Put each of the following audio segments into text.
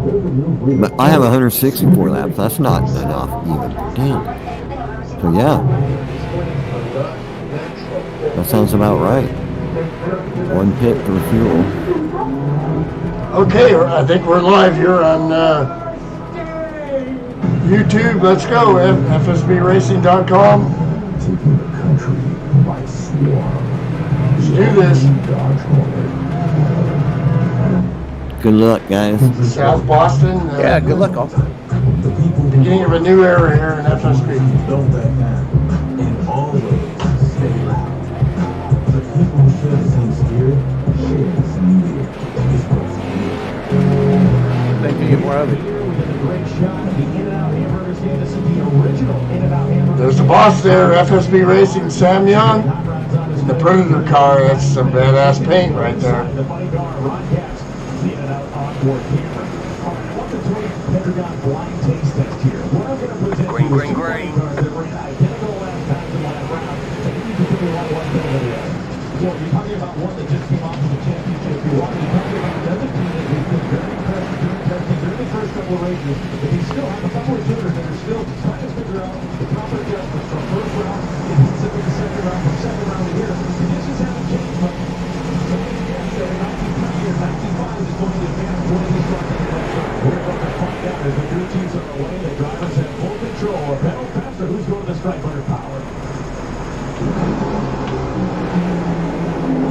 But I have 164 laps. That's not enough even. Damn. So yeah, that sounds about right. One pit for fuel. Okay, I think we're live here on YouTube. Let's go. FSBRacing.com. Let's do this. Good luck, guys. South Boston. Yeah, good luck, all. Beginning of a new era here in FSB. Thank you. Get more of it. There's the boss there, FSB Racing, Sam Young. In the Predator car, that's some badass paint right there. Green.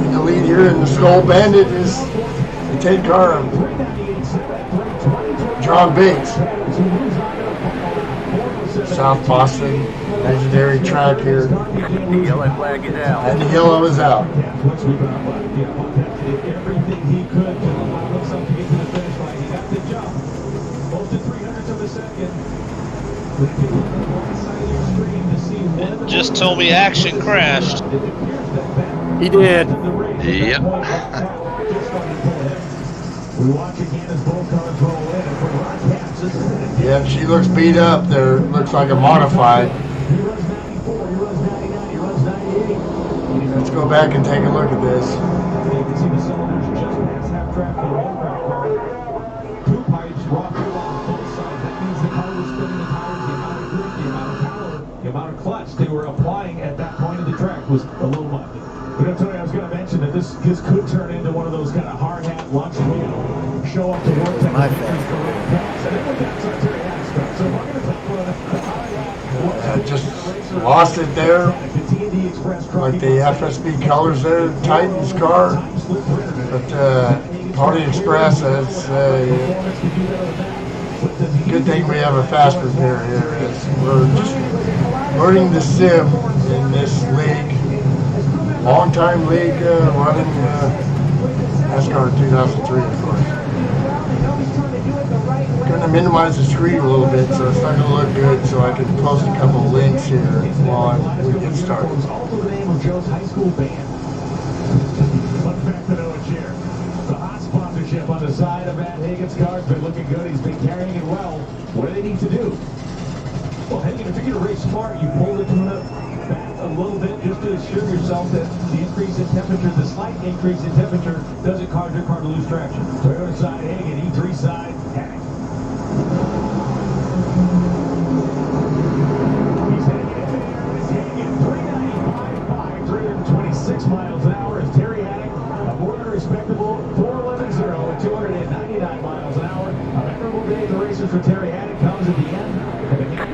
In the lead here in the Skull Bandit is the Tate car of John Bates. South Boston, legendary track here. The yellow flag is out. And the yellow is out. It just told me action crashed. He did. Yep. Yeah, she looks beat up there. Looks like a modified. Let's go back and take a look at this. The amount of clutch they were applying at that point of the track was a little much. But Tony, I was going to mention that this could turn into one of those kind of hard hat lunch meal, show up to work. Just lost it there. Like the FSB colors there, Titan's car. But Pony Express, that's good thing we have a fast repair here. We're just learning the sim in this league. Long-time league running NASCAR 2003, of course. Going to minimize the screen a little bit so it's not going to look good, so I can post a couple of links here while we get started. Also the name of Joe's high school band. Fun fact to know and share. The hot sponsorship on the side of Matt Hagan's car has been looking good. He's been carrying it well. What do they need to do? Well, Hagan, if you're going to race smart, you pull the tune-up back a little bit just to assure yourself that the increase in temperature, the slight increase in temperature, doesn't cause your car to lose traction. Toyota side Hagan, E3 side Hagan. He's Hagan, 395.5, 326 miles an hour is Terry Haddock. A more than respectable 411.0 at 299 miles an hour. A memorable day in the races for Terry Haddock comes at the end.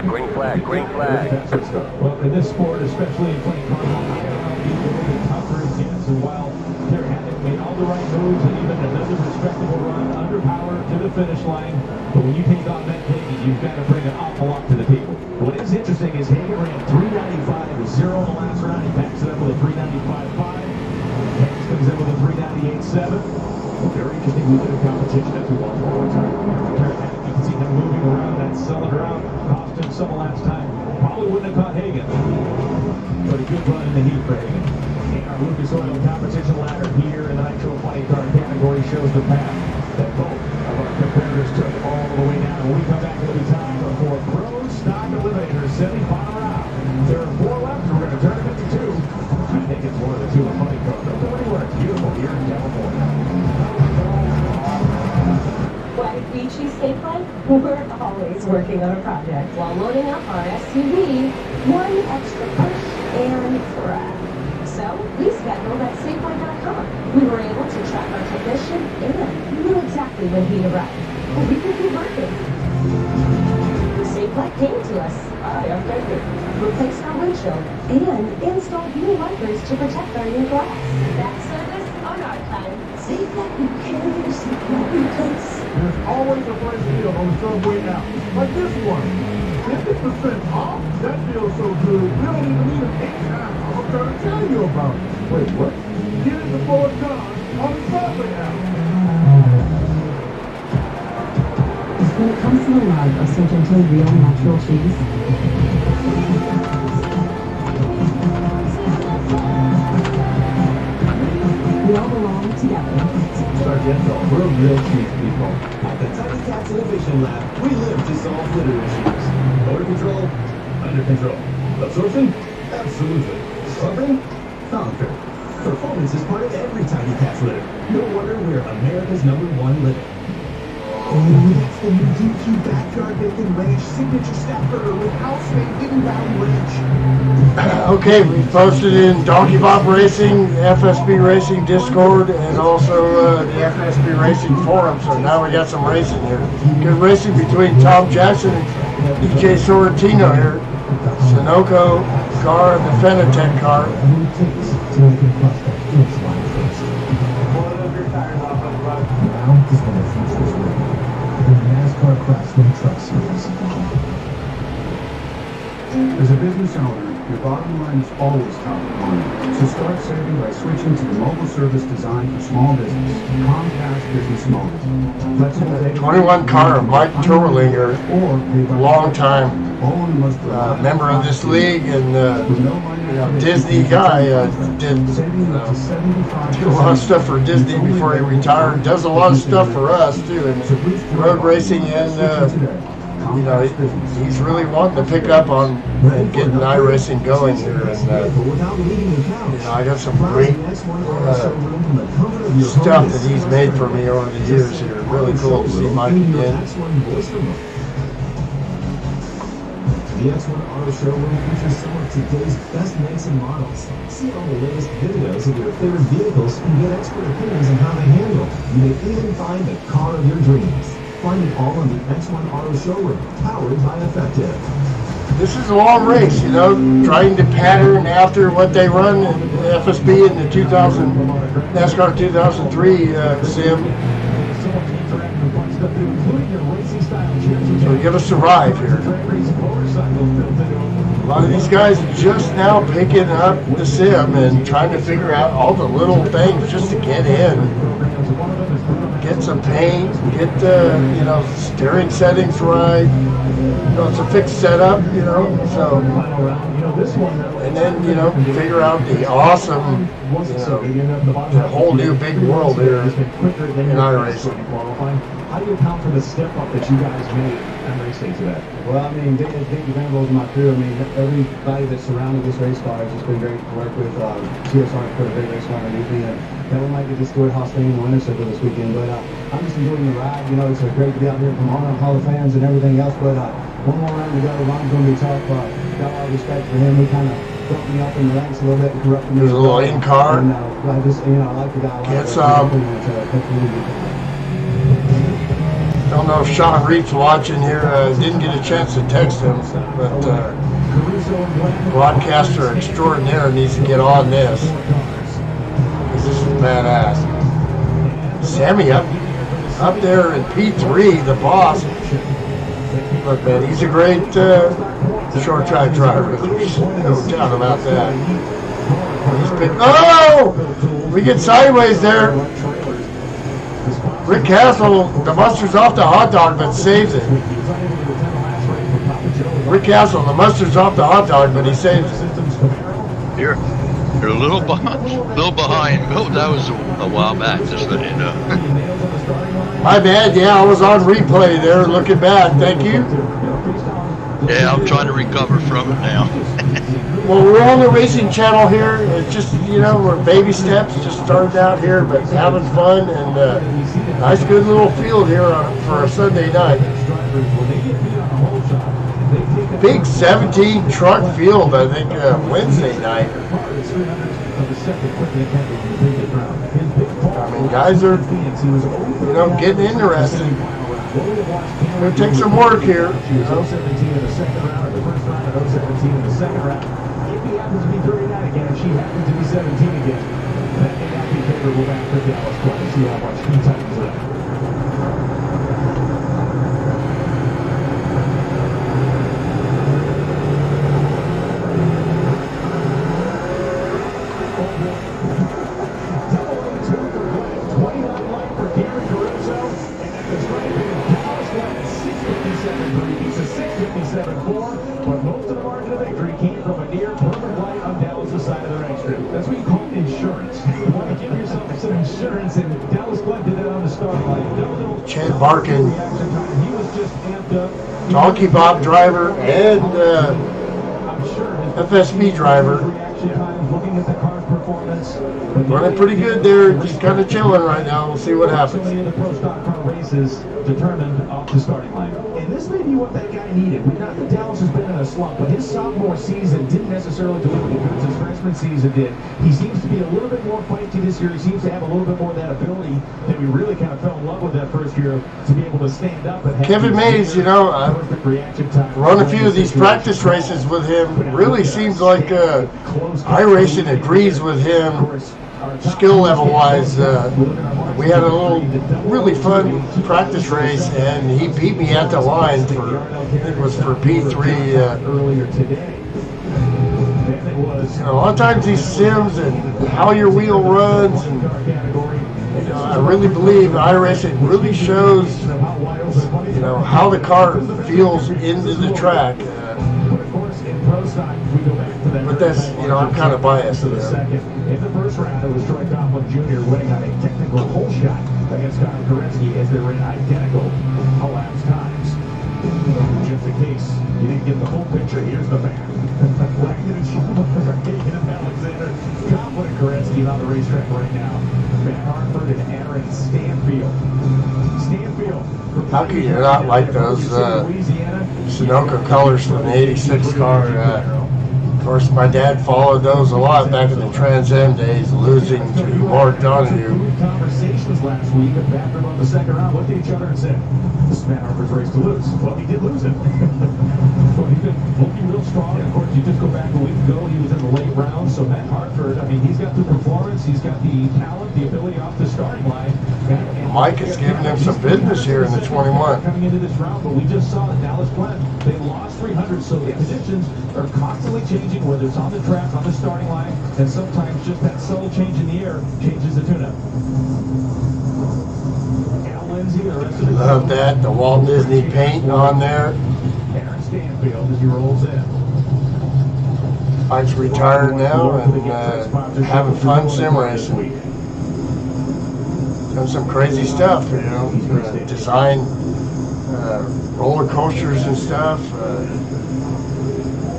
Green flag. Well, in this sport, especially in playing cars, the tougher it gets. And while Terry Haddock made all the right moves and even another respectable run under power to the finish line, but when you take on Matt Hagan, you've got to bring an awful lot to the table. What is interesting is Hagan ran 395 with 0 in the last round. He backs it up with a 395.5. Hagan comes in with a 398.7. Very interesting movement of competition as we watch one more time. Terry Haddock, you can see him moving around that cylinder out. Cost him some last time. Probably wouldn't have caught Hagan. But a good run in the heat for Hagan. And our Lucas Oil competition ladder here in the Nitro Funny Car category shows the path that both of our competitors took all the way down. When we come back, it'll be time for Pro Stock Eliminator semi-final round. There are 4 left. We're going to turn it into 2. I think it's one of the 2 of Funny Car. Don't go anywhere. It's beautiful here in California. Flag Beach cheese steak play? We're always working on a project while loading up our SUV. One extra push and threat. So we scheduled at Safeway.com. We were able to track our technician and knew exactly when he'd arrive. We could be working. Safeway came to us. Hi, I'm David. Replaced our windshield and installed new wipers to protect our new glass. That service on our time. Safeway, you carry Safeway replace. There's always a price deal on the subway now. Like this one. 50% off? That feels so good. We don't even need an 8 now. I'm trying to tell you about it. Wait, what? Get it before it's gone on the subway now. When it comes to the love of Sargento real natural cheese, we all belong together. Sargento, we're real cheese people. At the Tiny Cats Innovation Lab, we live to solve litter issues. Odor control? Under control. Absorption? Absolutely. Scrubbing? Conquer. Performance is part of every Tiny Cats litter. No wonder we're America's #1 litter. Oh, that's the new DQ Backyard Bacon Ranch signature staff burger with house-made Hidden Valley Ranch. Okay, we posted in Donkey Bob Racing, FSB Racing Discord, and also the FSB Racing Forum. So now we got some racing here. Good racing between Tom Jackson and DJ Sorrentino here. Sunoco car and the Fenatech car. As a business owner, your bottom line is always top of mind. So start saving by switching to the mobile service designed for small business. Comcast Business Mobile. Flexible data. 21 car, Mike Turlinger, or pay by long time member of this league and Disney guy. Did a lot of stuff for Disney before he retired. Does a lot of stuff for us too, and road racing, and you know, he's really wanting to pick up on and getting iRacing going here. And you know, I got some great stuff that he's made for me over the years here. Really cool to see Mike again. The X1 Auto Showroom features some of today's best makes and models. See all the latest videos of your favorite vehicles and get expert opinions on how they handle. You may even find the car of your dreams. Find it all on the X1 Auto Showroom, powered by Effective. This is a long race, you know, trying to pattern after what they run in FSB in the 2000 NASCAR 2003 sim. So give us a ride here. A lot of these guys are just now picking up the sim and trying to figure out all the little things just to get in. Get some paint, get the, you know, steering settings right. You know, it's a fixed setup, you know, so, and then, you know, figure out the awesome, you know, the whole new big world here in iRacing. How do you account for the step up that you guys made at racing today? Well, I mean, Dick Vanderbilt's my crew. I mean, everybody that surrounded this race car has just been great to work with. CSR put a great race car underneath me, and then we might get to Stuart Hostain in the winter circle this weekend. But I'm just enjoying the ride. You know, it's great to be out here from Hall of Fans and everything else. But one more round to go. Ron's going to be tough. Got a lot of respect for him. He kind of bumped me up in the ranks a little bit and corrupted me. There's a little in-car. And I just, you know, I like the guy. Get some. Don't know if Sean Reed's watching here. Didn't get a chance to text him, but broadcaster extraordinaire needs to get on this. This is badass. Sammy up there in P3, the boss. Look, man, he's a great short track driver. There's no doubt about that. Oh! We get sideways there. Rick Castle, the mustard's off the hot dog, but saves it. Rick Castle, the mustard's off the hot dog, but he saves it. You're a little behind. Oh, that was a while back, just letting you know. My bad, yeah, I was on replay there, looking back. Thank you. Yeah, I'm trying to recover from it now. Well, we're on the racing channel here. It's just, you know, we're baby steps. Just started out here, but having fun, and Nice, good little field here for a Sunday night. Big 17 truck field, I think, Wednesday night. I mean, guys are, getting interested. Gonna take some work here. She was 0-17 in the second round, or the first round, and 0-17 in the second round. If he happens to be 39 again, if she happens to be 17 again, that may not be favorable back for Dallas Club. See how much he tightens up. But most of the margin of victory came from a near perfect light on Dallas' side of the race strip. That's what you call insurance. You want to give yourself some insurance, and Dallas Club did that on the starting line. Chad Barkin, He was just amped up. Donkey Bob driver, and FSB driver. Looking at the car's performance. Running pretty good there, just kind of chilling right now. We'll see what happens. The pro stock car races determined off the starting line. And this may be what that guy needed. Not that Dallas has been in a slump, but his sophomore season didn't necessarily deliver the goods his freshman season did. He seems to be a little bit more feisty this year. He seems to have a little bit more of that ability that we really kind of fell in love with that first year to be able to stand up. And Kevin Mays, I've run a few of these practice races with him. It really seems like iRacing agrees with him skill level wise. We had a little really fun practice race, and he beat me at the line for, I think it was for P3 earlier today. A lot of times these sims and how your wheel runs, and I really believe iRacing really shows how the car feels into the track. But that's, I'm kind of biased to that. In the first round, it was Troy Coughlin Jr. winning on a technical hole shot against Kyle Koretsky as they ran identical elapsed times. Just in case you didn't get the whole picture, here's the man. Alexander, Coughlin and Koretsky on the racetrack right now. Matt Hartford and Aaron Stanfield. How can you not like those Sunoco colors from the 86 car? Of course, my dad followed those a lot back in the Trans Am days, losing to Mark Donahue. Conversations last week at bathroom on the second round looked at each other and said, "This is Matt Hartford's race to lose." Well, he did lose it. But he's been looking real strong. And of course, you just go back a week ago, he was in the late rounds. So Matt Hartford, he's got the performance, he's got the talent, the ability off the starting line. And Mike is giving him some business here in the 21. Coming into this round, but we just saw that Dallas Glenn, they lost 300, so the conditions are constantly changing, whether it's on the track, on the starting line, and sometimes just that subtle change in the air changes the tune-up. Al Lindsay, the rest of the Love that, the Walt Disney paint on there. Aaron Stanfield as he rolls in. Mike's retired now and having fun sim racing. Done some crazy stuff, design roller coasters and stuff.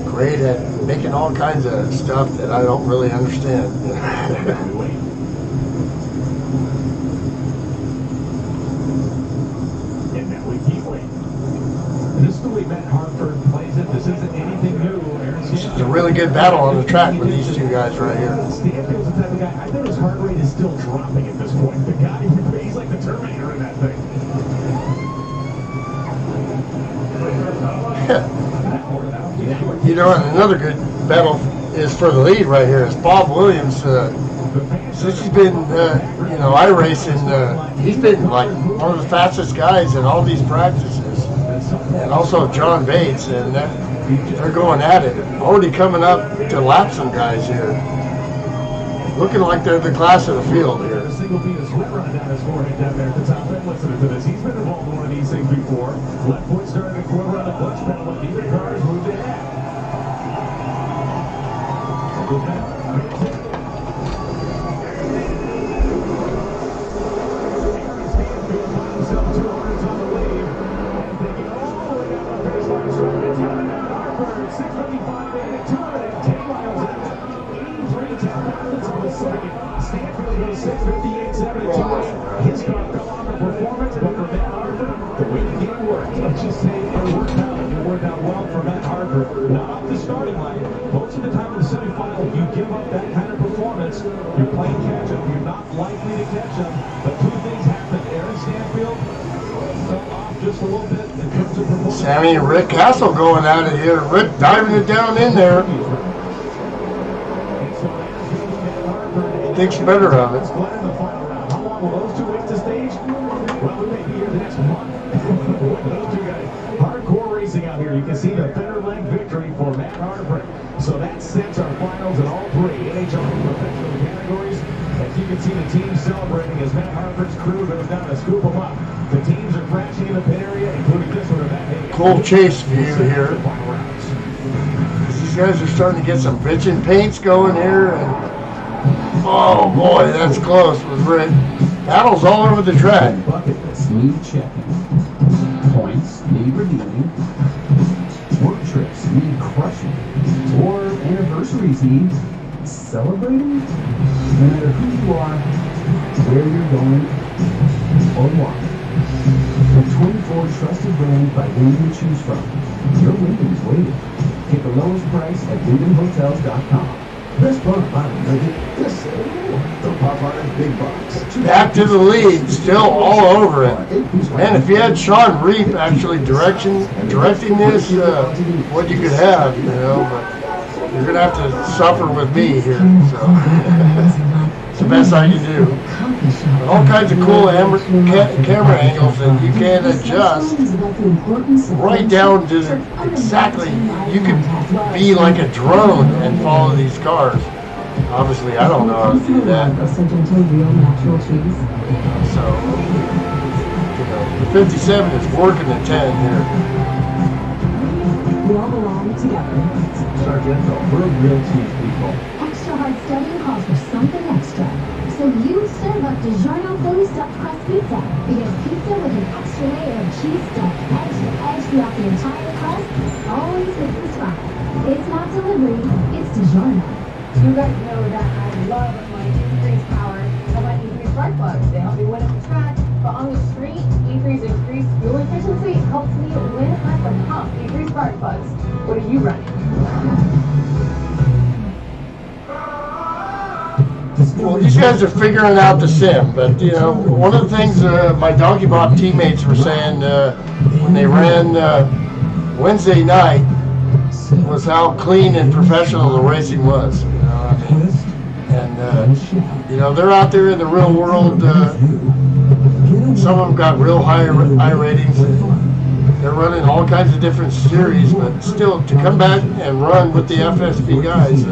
Great at making all kinds of stuff that I don't really understand. And now we keep waiting. This is the way Matt Hartford plays it. This isn't anything new. It's a really good battle on the track with these two guys right here. Stanfield's the type of guy, I bet his heart rate is still dropping at this point. The guy, he's like the Terminator in that thing. Another good battle is for the lead right here. Is Bob Williams. Since he's been, iRacing, he's been like one of the fastest guys in all these practices. And also John Bates, and they're going at it. Already coming up to lap some guys here. Looking like they're the class of the field here. A single beat of sweat running down his forehead down there at the top end. Listening to this, he's been involved in one of these things before. Left foot started to quiver on the clutch pedal, but neither cars moved ahead. Stanfield goes 6:58.72. His car fell off Let's just say it worked out. It worked out well for Matt Harper. Not off the starting line. Most of the time in the semifinal, you give up that kind of performance. You're playing catch-up. You're not likely to catch up. But two things happened. Aaron Stanfield fell off just a little bit in terms of performance. Sammy and Rick Castle going at it here. Rick diving it down in there. Thinks better of it. How long will those two wait to stage? Well, we may be here the next month. Those two guys, hardcore racing out here. You can see the thinner leg victory for Matt Harper. So that sets our finals in all three NHL professional categories. As you can see, the team celebrating as Matt Harper's crew goes down to scoop them up. The teams are crashing in the pit area, including this one. Cool chase view here. These guys are starting to get some bitchin' paints going here. And oh boy, that's close with Rick. Battles all over the track. Bucket list need checking. Points need redeeming. Work trips need crushing. Or anniversaries need celebrating. No matter who you are, where you're going, or why. With 24 trusted brands by Wyndham to choose from, your Wyndham's waiting. Get the lowest price at WyndhamHotels.com. This bonfire nugget, this the Popeyes Big Box. Back to the lead, still all over it. Man, if you had Sean Reap actually directing this, what you could have, you know, but you're gonna have to suffer with me here. So it's the best I can do. But all kinds of cool camera angles that you can adjust right down to exactly. You could be like a drone and follow these cars. Obviously, I don't know how to do that. So, you know, the 57 is working the 10 here. We all belong together. Sargento, we're real team people. Extra hard studying calls for something extra. So you serve up DiGiorno Philly stuffed crust pizza. Because pizza with an extra layer of cheese stuffed edge to edge throughout the entire crust always hits the spot. It's not delivery, it's DiGiorno. You guys know that I love my E3's power of my E3 spark plugs. They help me win at the track, but on the street, E3's increased fuel efficiency helps me win at the pump. E3 spark plugs. What are you running? Well, these guys are figuring out the sim, but you know, one of the things my Donkey Bob teammates were saying when they ran Wednesday night was how clean and professional the racing was. You know, I mean, and you know, they're out there in the real world. Some of them got real high ratings. They're running all kinds of different series, but still, to come back and run with the FSB guys,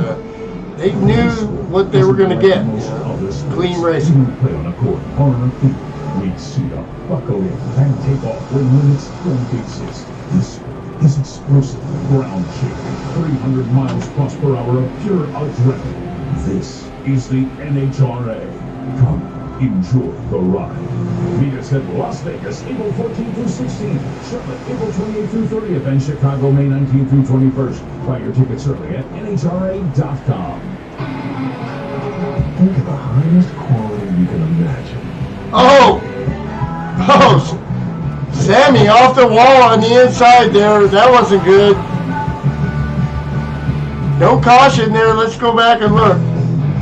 they knew what they were going to get. You know, clean racing. We'd suit up, buckle in, and take off when limits don't exist. This is explosive, ground-shaking, 300 miles plus per hour of pure adrenaline. This is the NHRA. Come, enjoy the ride. Meet us at Las Vegas, April 14th through 16th, Charlotte, April 28th through 30th, and Chicago, May 19th through 21st. Buy your tickets early at NHRA.com. Think of the highest quality you can imagine. Oh! Oh! Sammy off the wall on the inside there. That wasn't good. No caution there. Let's go back and look.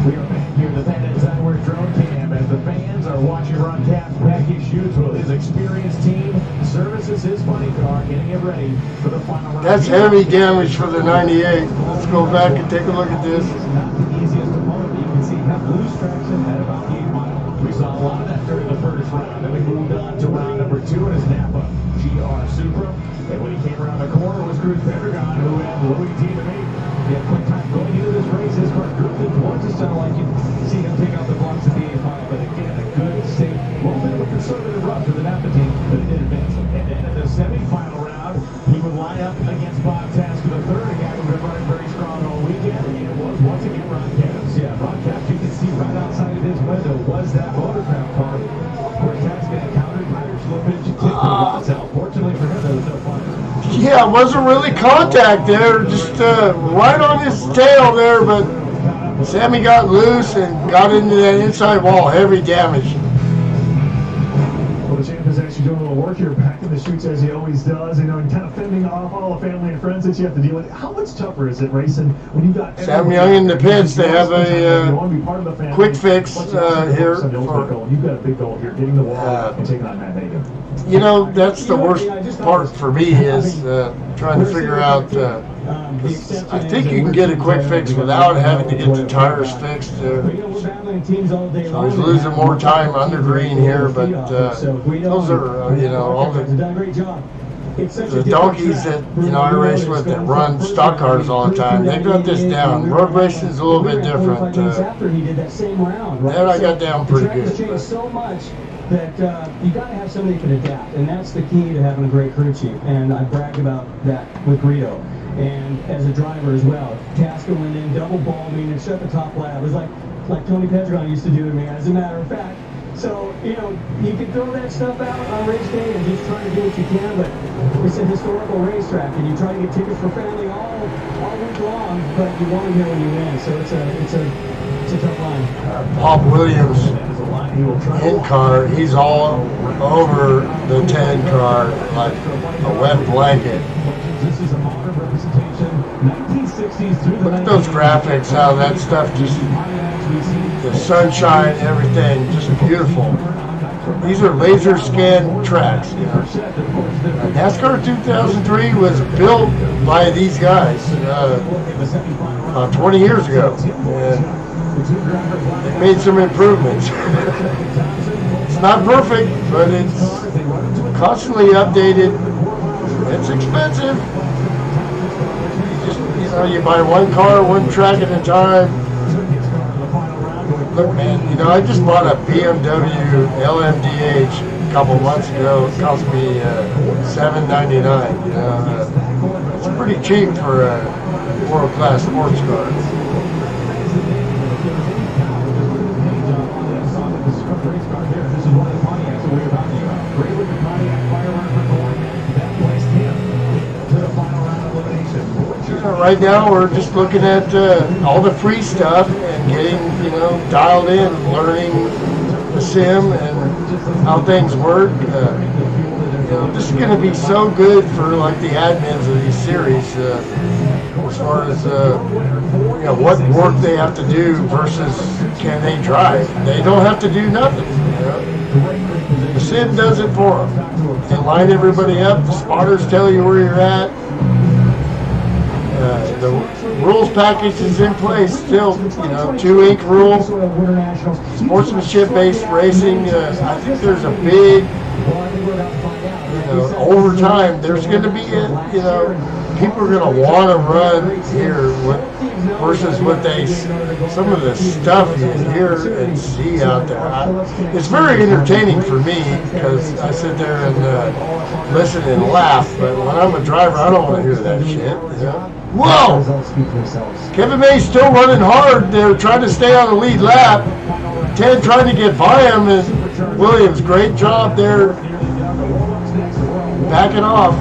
We are back here at the Bandits Hour Drone Cam as the fans are watching Ron Capps pack his shoes with his experienced team. Services his funny car, getting it ready for the final round. That's heavy damage for the 98. Let's go back and take a look at this. Not the easiest of moments. You can see he got loose traction at about 8 miles. We saw a lot of that during the first round. Then we moved on to round number 2 in his Napa GR Supra. And when he came around the corner was Cruz Pendragon, who had Louis D. to make. He had quick time going into this race. His car drifted towards the center line. You can see him take out the blocks at the 8 mile. But again, a good, safe, little bit of a conservative rough for the Napa team. But it did advance him. And then in the semifinal round, he would line up against Bob Tasker the third, a guy who's been running very strong all weekend. And it was once again Ron Capps. Yeah, Ron Capps, you can see right outside of his window was that motorcraft car where Tasker encountered tire slippage, kicked the lots out. Fortunately for him, there was no fire. Yeah, it wasn't really contact there, just right on his tail there, but Sammy got loose and got into that inside wall, heavy damage. Well, the champ is actually doing a little work here back in the chutes as he always does, and kind of fending off all the family and friends that you have to deal with. How much tougher is it racing when you've got Sam Young in the pits? They have a quick fix here for. You've got a big goal here, getting the wall and taking on Matt Hagan. You know, that's the worst part for me is trying to figure out. I think you can get a quick fix without having to get the tires fixed. So he's losing more time under green here, but those are, all the donkeys that, I race with that run stock cars all the time. They got this down. Road racing is a little bit different. That I got down pretty good. That you got to have somebody who can adapt, and that's the key to having a great crew chief. And I bragged about that with Greedo, and as a driver as well. Casca went in, double balled me, and shut the top lap. It was like Tony Pedron used to do to me, as a matter of fact. So, you can throw that stuff out on race day and just try to do what you can, but it's a historical racetrack, and you try to get tickets for family all week long, but you want to hear when you win. So it's a tough line. Bob Williams in car, he's all over the 10 car like a wet blanket. This is a modern representation, 1960s through the Look at those graphics, how that stuff just, the sunshine, everything, just beautiful. These are laser scan tracks, NASCAR 2003 was built by these guys about 20 years ago. And they made some improvements. It's not perfect, but it's constantly updated. It's expensive. You buy one car, one track at a time. Look, man, I just bought a BMW LMDH a couple months ago. It cost me $799. It's pretty cheap for a world-class sports car. Right now, we're just looking at all the free stuff and getting, dialed in, learning the sim and how things work. This is going to be so good for like the admins of these series as far as what work they have to do versus can they drive. They don't have to do nothing. The sim does it for them. They line everybody up. The spotters tell you where you're at. The rules package is in place still, 2-ink rule, sportsmanship-based racing. I think there's a big, over time, there's going to be, people are going to want to run here versus what some of the stuff you hear and see out there. It's very entertaining for me because I sit there and listen and laugh, but when I'm a driver, I don't want to hear that shit. Whoa! Kevin May's still running hard. They're trying to stay on the lead lap. Ted trying to get by him, and Williams, great job there backing off.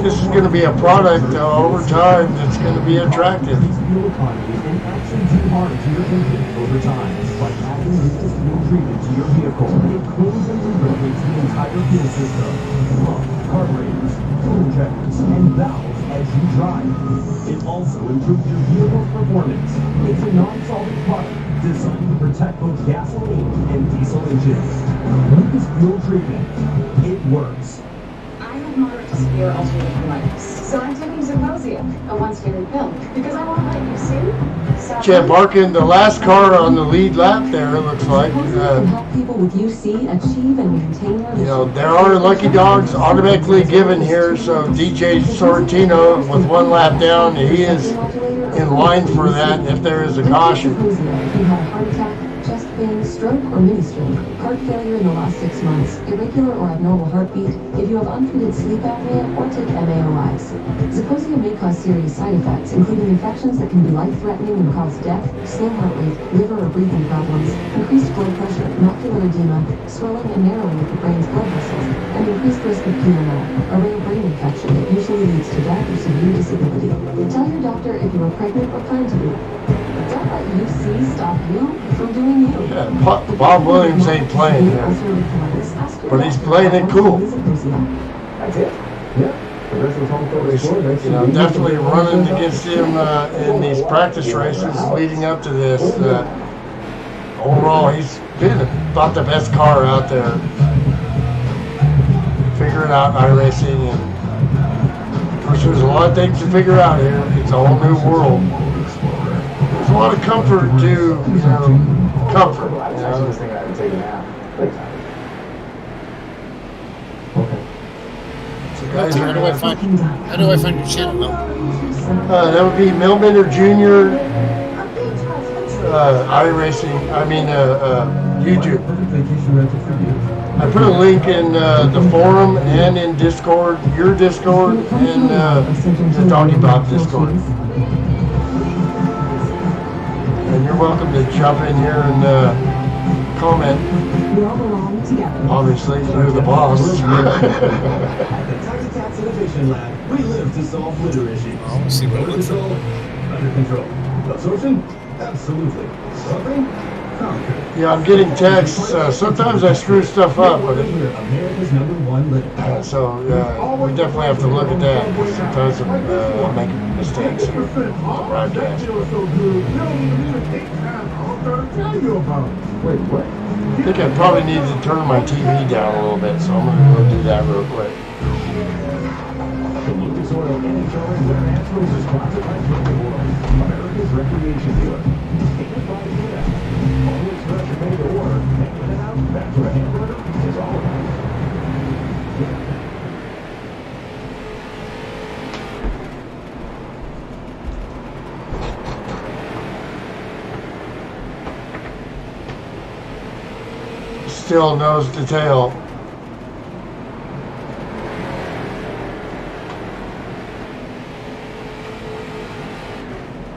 This is going to be a product over time that's going to be attractive. It also improves your vehicle's performance. It's a non-solvent product designed to protect both gasoline and diesel engines. Lucas Fuel Treatment. It works. I have moderate to severe ulcerative colitis, so I'm taking Symposium, a once-daily pill, because I won't let you see. Chad Barkin, the last car on the lead lap there, it looks like. Help people with UC achieve and maintain their there are lucky dogs automatically given here, so DJ Sorrentino with one lap down, he is in line for that if there is a caution. chest pain, stroke, or mini stroke, heart failure in the last 6 months, irregular or abnormal heartbeat, if you have untreated sleep apnea, or take MAOIs. Zeposia may cause serious side effects, including infections that can be life-threatening and cause death, slow heart rate, liver or breathing problems, increased blood pressure, macular edema, swelling and narrowing of the brain's blood vessels, and increased risk of PML, a rare brain infection that usually leads to death or severe disability. Tell your doctor if you are pregnant or plan to be. Don't let UC stop you from doing you. Yeah, Bob Williams ain't playing here, but he's playing it cool. That's it. Yeah. The rest of the home court score, You know, definitely running against him in these practice races leading up to this. Overall, he's been about the best car out there. Figuring out iRacing, and of course, there's a lot of things to figure out here. It's a whole new world. There's a lot of comfort to, you know, comfort. You know? Guys, How do I find your channel? that would be Millbender Jr. iRacing. I mean YouTube. I put a link in the forum and in Discord, your Discord, and the Doggy Bob Discord. And you're welcome to jump in here and comment. We all belong together. Obviously, you're the boss. Innovation Lab, we live to solve litter issues. I'll see what it looks like. Under control. Absorption? Absolutely. Stopping? Conquer. Yeah, I'm getting texts. Sometimes I screw stuff up, but America's #1 litter. so we definitely have to look at that. Sometimes I'm making mistakes in the broadcast. Wait, what? I think I probably need to turn my TV down a little bit, so I'm going to go do that real quick. The Lucas Oil NHL and Wear Naturals is sponsored by Drinking World, America's recreation dealer. Catered by UNF. Always fresh and made to order. And in and out, that's what a hamburger is all about. Still nose to tail.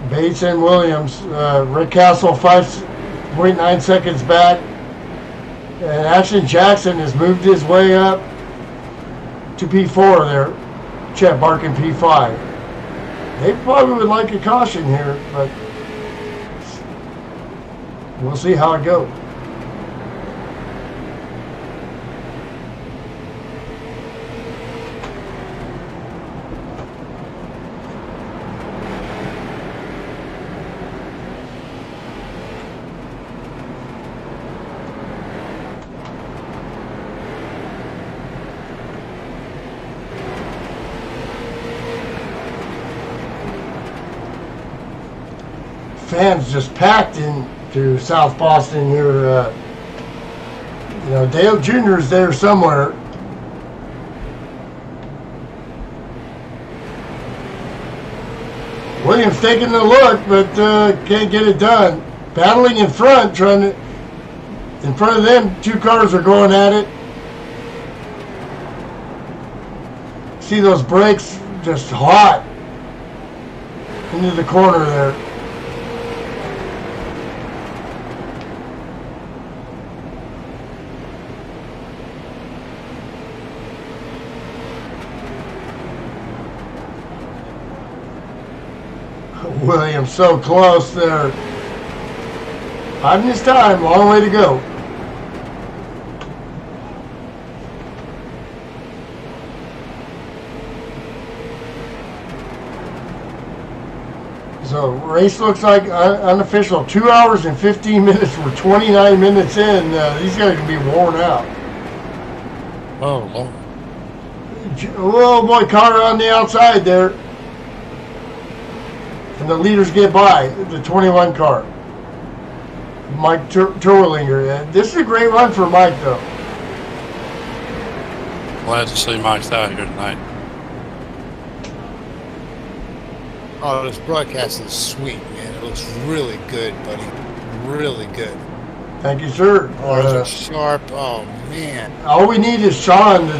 Bates and Williams. Rick Castle 5.9 seconds back. And Action Jackson has moved his way up to P4 there. Chet Barkin P5. They probably would like a caution here, but we'll see how it goes. Fans just packed into South Boston here. You know, Dale Jr. is there somewhere. Williams taking the look, but can't get it done. Battling in front, in front of them, two cars are going at it. See those brakes just hot into the corner there. Williams so close there. Hiding his time, long way to go. So race looks like unofficial. 2 hours and 15 minutes. We're 29 minutes in. These guys can be worn out. Oh, Lord. Oh boy, Connor on the outside there. And the leaders get by, the 21 car. Mike Terwillinger. This is a great run for Mike, though. Glad to see Mike's out here tonight. Oh, this broadcast is sweet, man. It looks really good, buddy. Really good. Thank you, sir. Cars are sharp. Oh, man. All we need is Sean to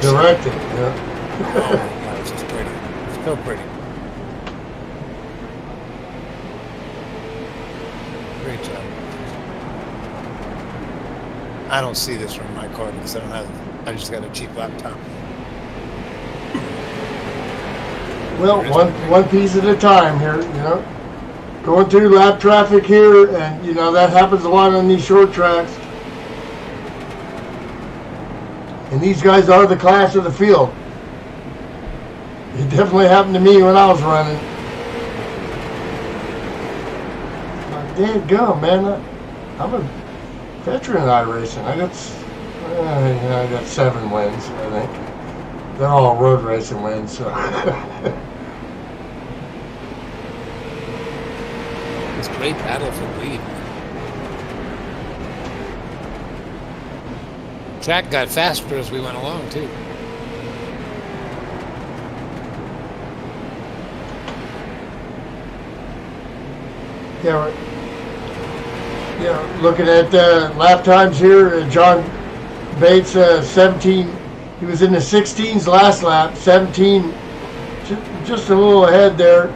direct it. Yeah. Oh, my God. It's just pretty. It's so pretty. Great job. I don't see this from my car because I just got a cheap laptop. Well, one piece at a time here, you know. going through lap traffic here, and you know that happens a lot on these short tracks. And these guys are the class of the field. It definitely happened to me when I was running. Dadgum, man. I'm a veteran in iRacing. I got 7 wins, I think. They're all road racing wins, so. It's a great battle for lead. Track got faster as we went along, too. Yeah, looking at lap times here, John Bates, 17. He was in the 16s last lap, 17, just a little ahead there.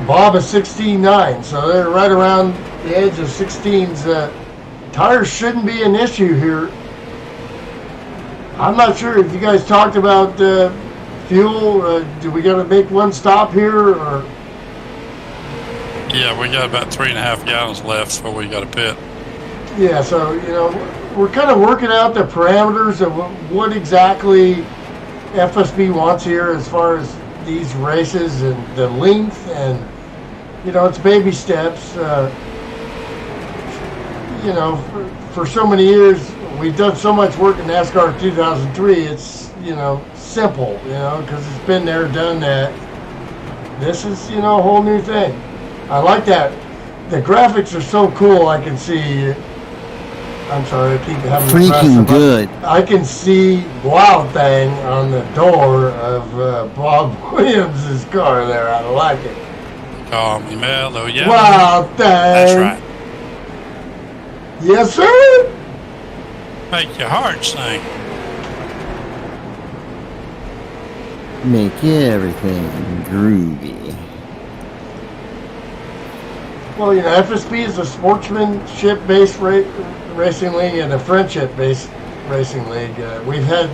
Bob is 16.9, so they're right around the edge of 16s. Tires shouldn't be an issue here. I'm not sure if you guys talked about fuel. Do we got to make one stop here? Or? Yeah, we got about 3.5 gallons left before we got to pit. Yeah, so, you know, we're kind of working out the parameters of what exactly FSB wants here as far as these races and the length, and, you know, it's baby steps. You know, for so many years, we've done so much work in NASCAR 2003, it's, you know, simple, you know, because it's been there, done that. This is, you know, a whole new thing. I like that. The graphics are so cool. I can see, I'm sorry, I keep having to press Freaking them, good. I can see Wild Thing on the door of Bob Williams' car there. I like it. Call me Mellow Yellow. Wild Thing. That's right. Yes, sir. Make your heart sing. Make everything groovy. Well, you know, FSB is a sportsmanship-based racing league and a friendship-based racing league. We've had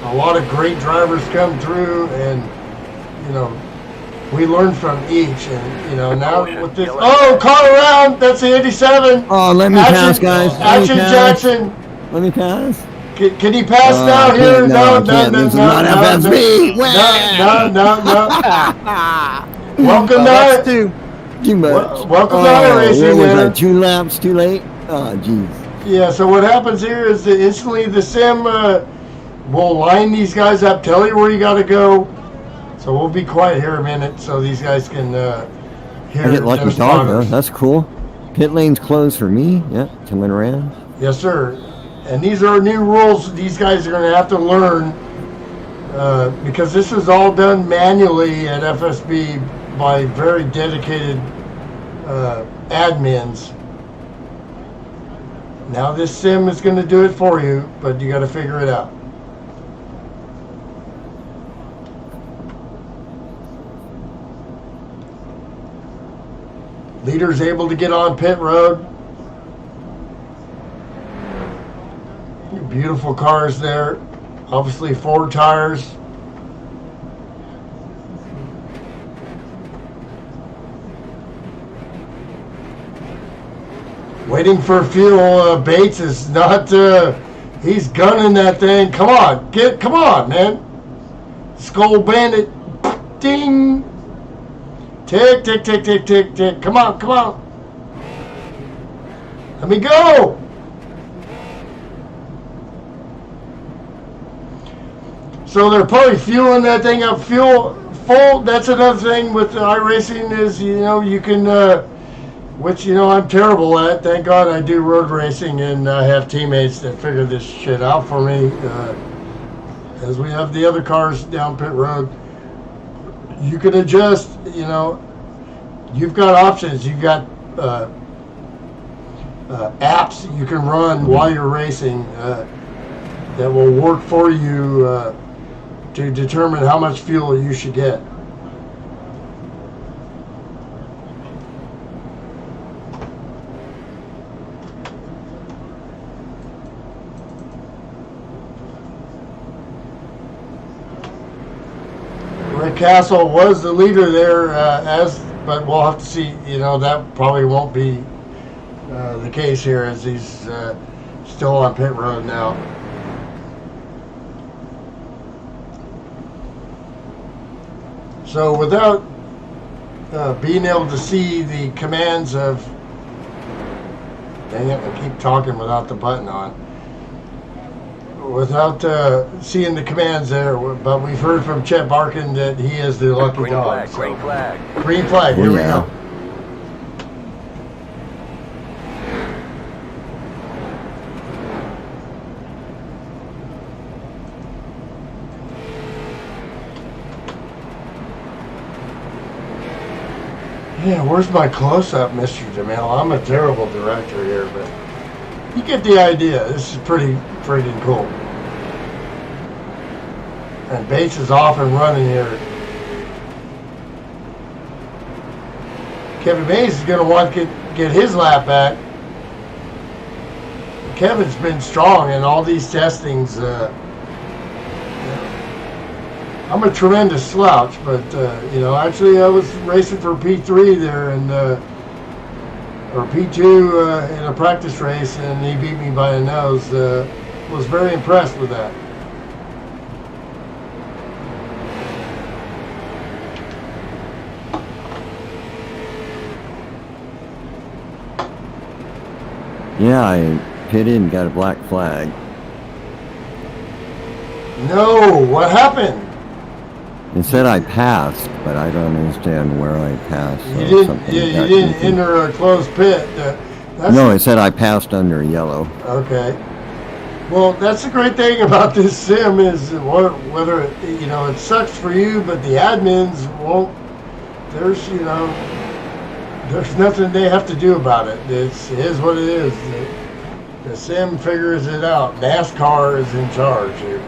a lot of great drivers come through, and, you know, we learn from each. And, you know, now with this... Oh, car around! That's the 87! Oh, let me pass, guys. Action Jackson! Let me pass. Can he pass now here? No. This is not FSB. No. Welcome back. Too much. Welcome to iRacing. What was that, 2 laps too late? Oh, jeez. Yeah, so what happens here is that instantly the sim will line these guys up, tell you where you got to go. So we'll be quiet here a minute so these guys can hear. I get lucky dog, though. That's cool. Pit lane's closed for me. Yep, coming around. Yes, sir. And these are new rules these guys are going to have to learn because this is all done manually at FSB by very dedicated admins. Now this sim is going to do it for you, but you got to figure it out. Leader's able to get on pit road. Beautiful cars there. Obviously 4 tires. Waiting for fuel. Bates is not. He's gunning that thing. Come on, come on, man. Skull Bandit. Ding. Tick, tick, tick, tick, tick, tick. Come on. Let me go. So they're probably fueling that thing up full. That's another thing with iRacing is, you know, you can, which, you know, I'm terrible at. Thank God I do road racing and I have teammates that figure this shit out for me. As we have the other cars down pit road, you can adjust, you know, you've got options. You've got apps you can run while you're racing that will work for you to determine how much fuel you should get. Rick Castle was the leader there, but we'll have to see. You know, that probably won't be the case here, as he's still on pit road now. So without being able to see the commands of, dang it, I keep talking without the button on. Without seeing the commands there, but we've heard from Chet Barkin that he is the lucky Green dog. flag, So. green flag. Green flag, here we Yeah. go. Yeah, where's my close-up, Mr. DeMille? I'm a terrible director here, but you get the idea. This is pretty freaking cool. And Bates is off and running here. Kevin Mays is going to want to get his lap back. Kevin's been strong in all these testings. I'm a tremendous slouch, but you know, actually I was racing for P3 there, and or P2 in a practice race, and he beat me by a nose. Was very impressed with that. Yeah, I pitted and got a black flag. No, what happened? It said I passed, but I don't understand where I passed. You so didn't. something Yeah, you got didn't confused. enter a closed pit. That's No, it said I passed under yellow. Okay. Well, that's the great thing about this sim is whether it, you know, it sucks for you, but the admins won't. There's, you know, there's nothing they have to do about it. It is what it is. The sim figures it out. NASCAR is in charge here.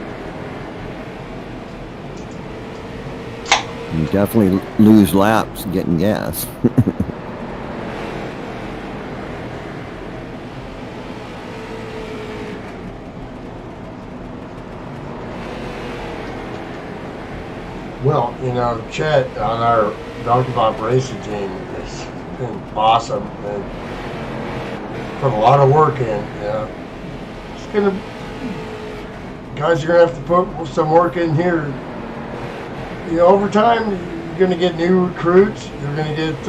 You definitely lose laps getting gas. Well, you know, Chet on our Dr. Bob racing team has been awesome and put a lot of work in. You know, it's guys are gonna have to put some work in here. You know, over time, you're gonna get new recruits. You're gonna get,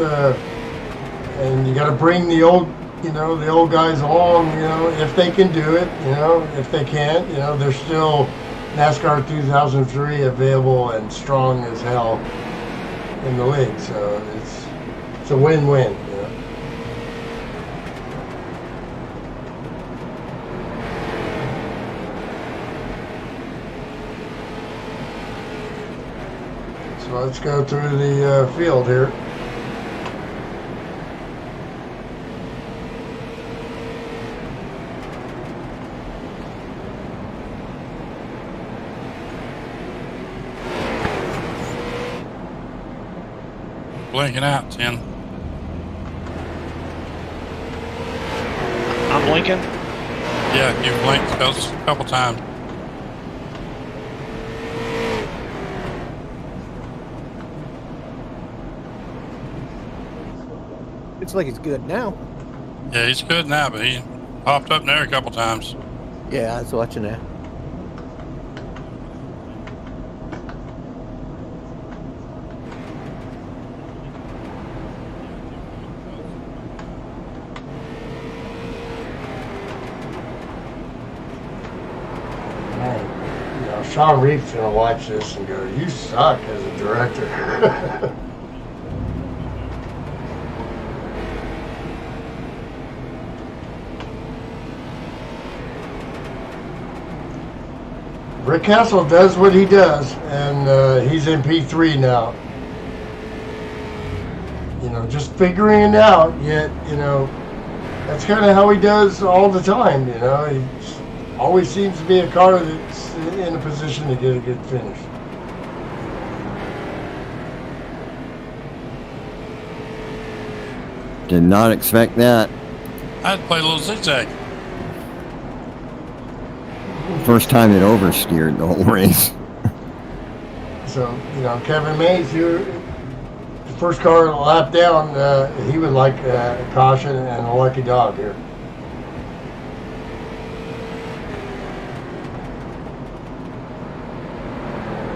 and you got to bring the old, you know, the old guys along. You know, if they can do it. You know, if they can't, you know, there's still NASCAR 2003 available and strong as hell in the league. So it's a win-win. You know? So let's go through the field here. Blinking out, Tim. I'm blinking. Yeah, you blinked a couple times. Looks like he's good now. Yeah, he's good now, but he popped up there a couple times. Yeah, I was watching that. You know, Sean Reed's gonna watch this and go, "You suck as a director." Rick Castle does what he does, and he's in P3 now. You know, just figuring it out. Yet, you know, that's kind of how he does all the time. You know, he always seems to be a car that's in a position to get a good finish. Did not expect that. I had to play a little zigzag. First time it oversteered the whole race. So, you know, Kevin Mays, the first car a lap down, he would like a caution and a lucky dog here.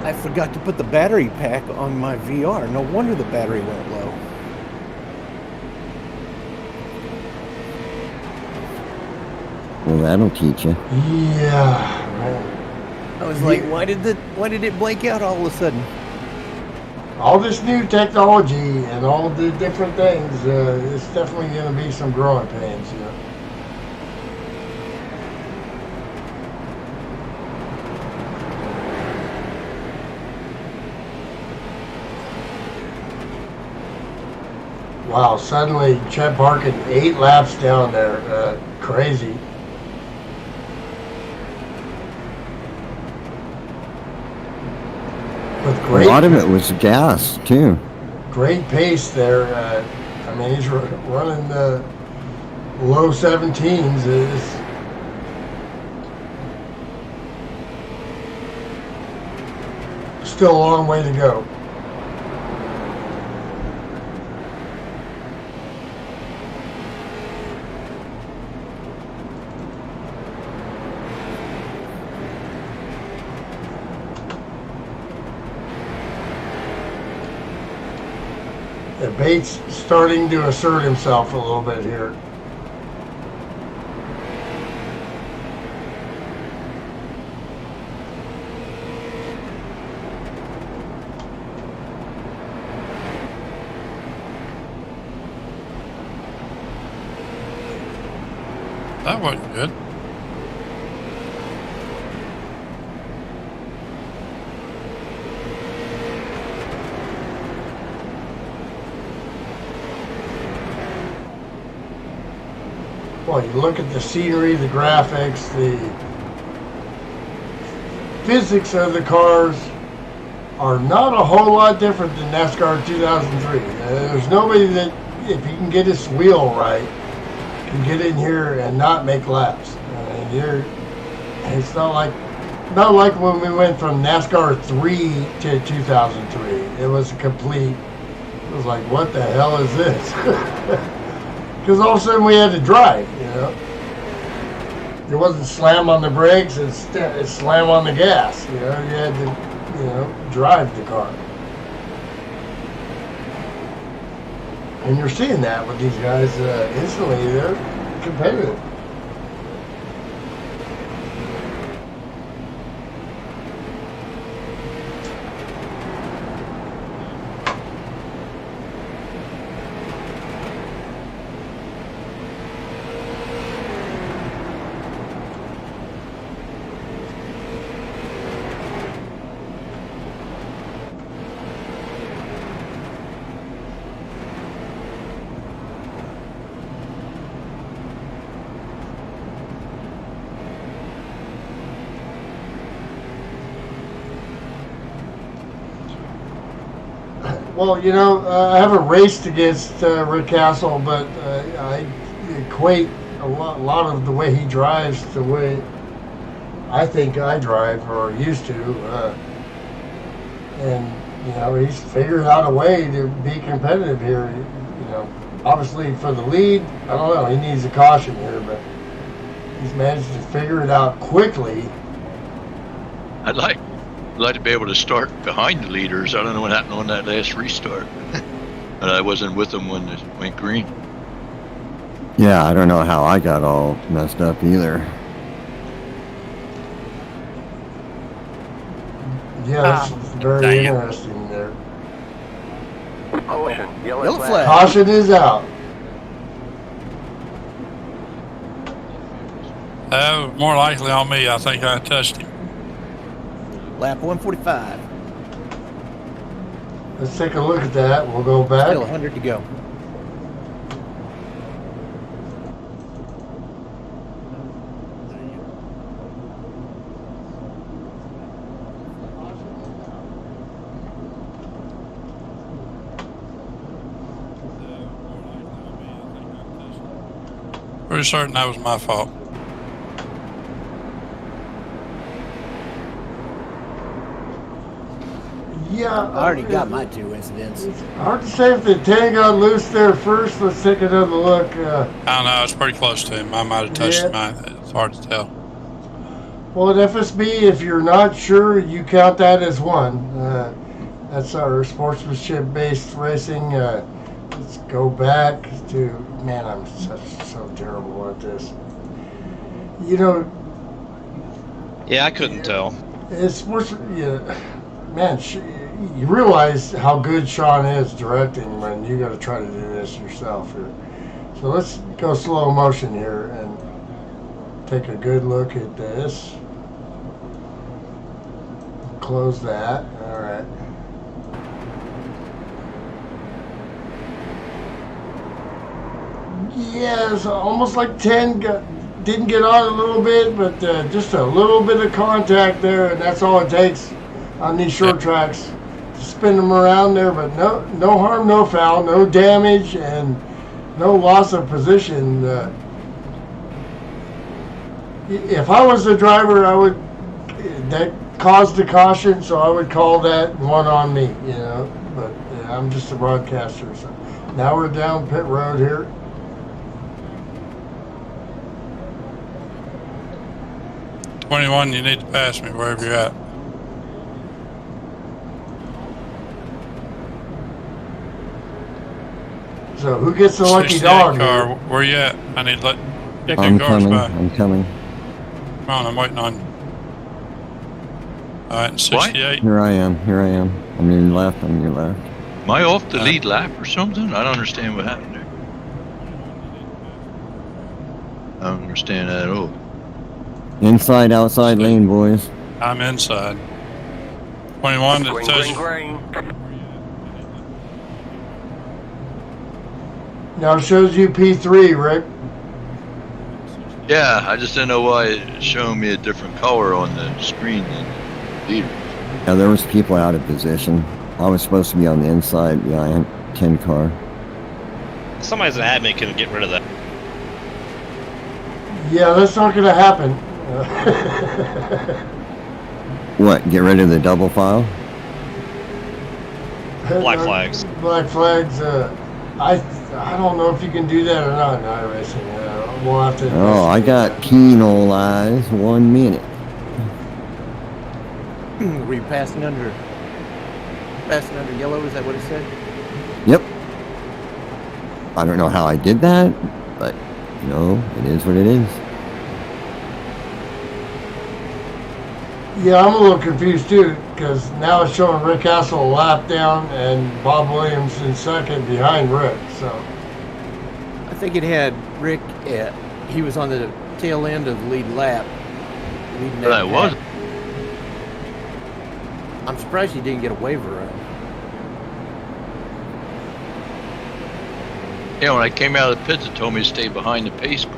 I forgot to put the battery pack on my VR. No wonder the battery went low. Well, that'll teach you. Yeah, man. I was like, why did it blank out all of a sudden? All this new technology and all the different things, it's definitely going to be some growing pains, you know. Wow, suddenly Chet Parkin 8 laps down there. Crazy. With great, A lot of it was gas, too. great pace there. I mean, he's running the low 17s. It's still a long way to go. Bates starting to assert himself a little bit here. That wasn't good. Well, you look at the scenery, the graphics, the physics of the cars are not a whole lot different than NASCAR 2003. There's nobody that, if he can get his wheel right, can get in here and not make laps. It's not like when we went from NASCAR 3 to 2003. It was like, what the hell is this? Because all of a sudden we had to drive, you know. It wasn't slam on the brakes, it's slam on the gas, you know. You had to, you know, drive the car. And you're seeing that with these guys instantly. They're competitive. Well, you know, I haven't raced against Rick Castle, but I equate a lot of the way he drives to the way I think I drive or used to. And, you know, he's figured out a way to be competitive here. You know, obviously for the lead, I don't know, he needs a caution here, but he's managed to figure it out quickly. I'd like to be able to start behind the leaders. I don't know what happened on that last restart. But I wasn't with them when it went green. Yeah, I don't know how I got all messed up either. Yeah, that's very interesting there. Caution, Yellow flag. Caution is out. More likely on me. I think I touched him. Lap 145. Let's take a look at that. We'll go back. Still 100 to go. Pretty certain that was my fault. Yeah. I already got my 2 incidents. Hard to say if the 10 got loose there first. Let's take another look. I don't know. It's pretty close to him. I might have touched mine. It's hard to tell. Well, at FSB, if you're not sure, you count that as one. That's our sportsmanship-based racing. Let's go back to, man, I'm so terrible at this. You know. Yeah, I couldn't tell. It's sports, man, you realize how good Sean is directing when you got to try to do this yourself here. So let's go slow motion here and take a good look at this. Close that. All right. Yeah, it's almost like 10 didn't get on a little bit, but just a little bit of contact there, and that's all it takes on these short tracks to spin them around there. But no harm, no foul, no damage, and no loss of position. If I was the driver, that caused the caution, so I would call that one on me, you know. But I'm just a broadcaster. So now we're down pit road here. $21, you need to pass me wherever you're at. So who gets the lucky dog car, here? where you at? I need to let I'm cars coming. by. I'm coming. Come on, I'm waiting on you. All right, 68. Here I am. Here I am. I'm in your left. I'm in your left. Am I off the lead lap or something? I don't understand what happened there. I don't understand that at all. Inside, outside lane, boys. I'm inside. 21, it says Now it shows you P3, Rick. Yeah, I just didn't know why it's showing me a different color on the screen than the leader. Yeah, there was people out of position. I was supposed to be on the inside behind 10 car. Somebody's an admin can get rid of that. Yeah, that's not going to happen. What? Get rid of the double file? Black flags. Black flags. I don't know if you can do that or not in iRacing. We'll have to. Oh, I got keen old eyes. 1 minute. Were you passing under yellow? Is that what it said? Yep. I don't know how I did that, but you know, it is what it is. Yeah, I'm a little confused too, because now it's showing Rick Hassel a lap down and Bob Williams in second behind Rick. So I think it had Rick he was on the tail end of the lead lap. But I was. I'm surprised he didn't get a waiver on. Yeah, when I came out of the pits, it told me to stay behind the pace car.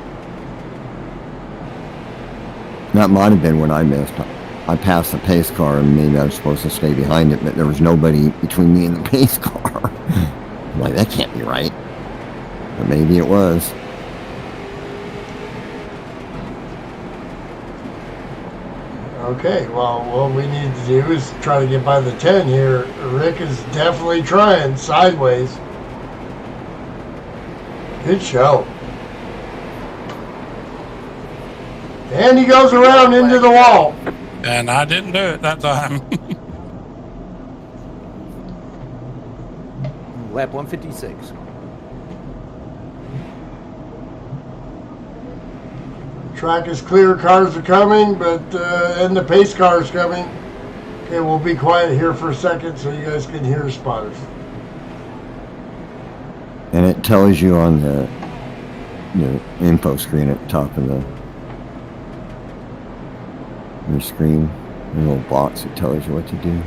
That might have been what I missed. I passed the pace car and maybe I was supposed to stay behind it, but there was nobody between me and the pace car. I'm like, that can't be right. But maybe it was. okay, well, what we need to do is try to get by the 10 here. Rick is definitely trying sideways. Good show. And he goes around into the wall. And I didn't do it that time. Lap 156. Track is clear, cars are coming, but and the pace car is coming. Okay, we'll be quiet here for a second so you guys can hear spotters. And it tells you on the info screen at the top of your screen, a little box that tells you what to do.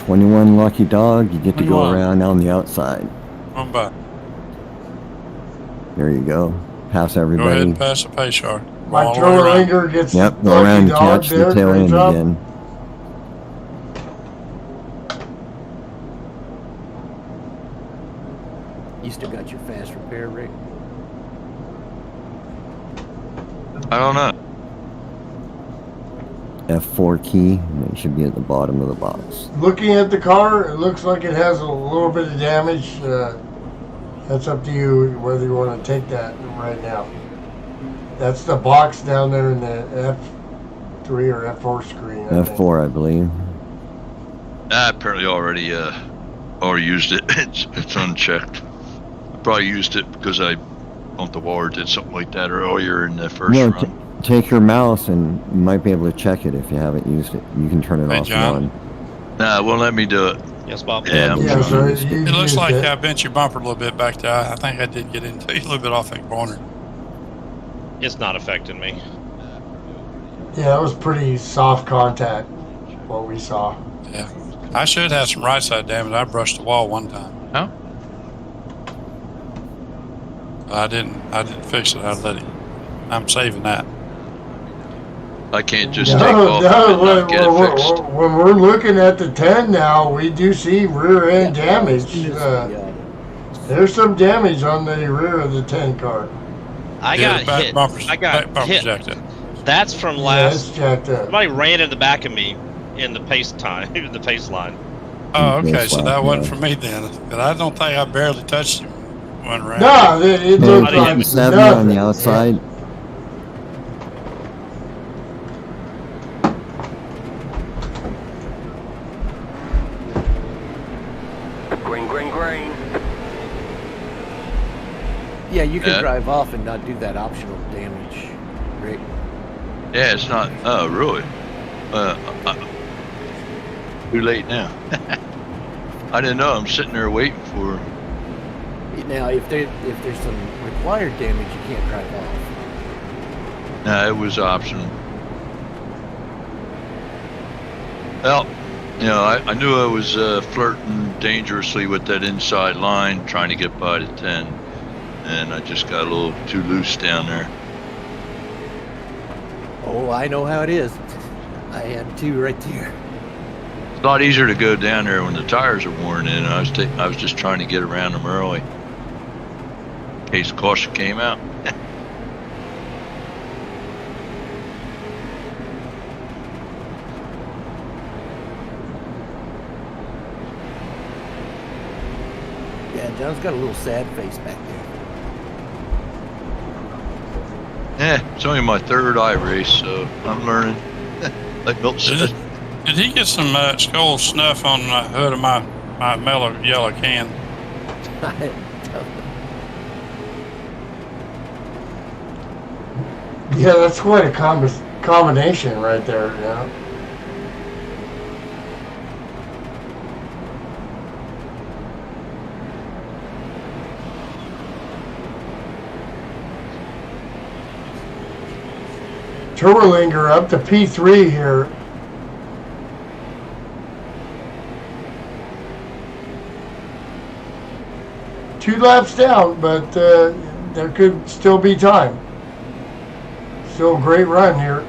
$21 lucky dog, you get to go around on the outside. I'm back. There you go. Pass Go everybody. ahead and pass the pace car. Mike All the way around. Trollinger gets Yep, go lucky around and dog catch there. the tail Great end job. again. You still got your fast repair, Rick? I don't know. F4 key, and it should be at the bottom of the box. Looking at the car, it looks like it has a little bit of damage. That's up to you whether you want to take that right now. That's the box down there in the F3 or F4 screen. F4, I believe. I apparently already used it. It's unchecked. I probably used it because I bumped the wall or did something like that earlier in the first run. Take your mouse and you might be able to check it if you haven't used it. You can turn it off John? and on. Nah, it won't let me do it. Yes, Bob. Yeah, So It looks like I bent your bumper a little bit back there. I think I did get into you a little bit off that corner. It's not affecting me. Yeah, it was pretty soft contact, what we saw. Yeah. I should have some right side damage. I brushed the wall one time. Huh? I didn't fix it. I let it. I'm saving that. I can't just take off and not get it fixed. When we're looking at the 10 now, we do see rear end damage. There's some damage on the rear of the 10 car. I got hit. I got hit. Jacked up. That's from Yeah, last. it's jacked up. Somebody ran in the back of me in the pace time, the pace line. Oh, okay. So that wasn't for me then. But I don't think I barely touched him one round. No, it looked like 70 on the outside. Green, green, green. Yeah, you can drive off and not do that optional damage, Rick. Yeah, it's not. Oh, really? Too late now. I didn't know. I'm sitting there waiting for. Now, if there's some required damage, you can't drive off. Nah, it was optional. Well, you know, I knew I was flirting dangerously with that inside line, trying to get by the 10, and I just got a little too loose down there. Oh, I know how it is. I had two right there. It's a lot easier to go down there when the tires are worn in. I was just trying to get around them early, in case caution came out. Yeah, John's got a little sad face back there. Yeah, it's only my third iRace, so I'm learning. Like Milt said. Did he get some skull snuff on the hood of my mellow yellow can? Yeah, that's quite a combination right there, you know. Turbolinker up to P3 here. Two laps down, but there could still be time. Still a great run here.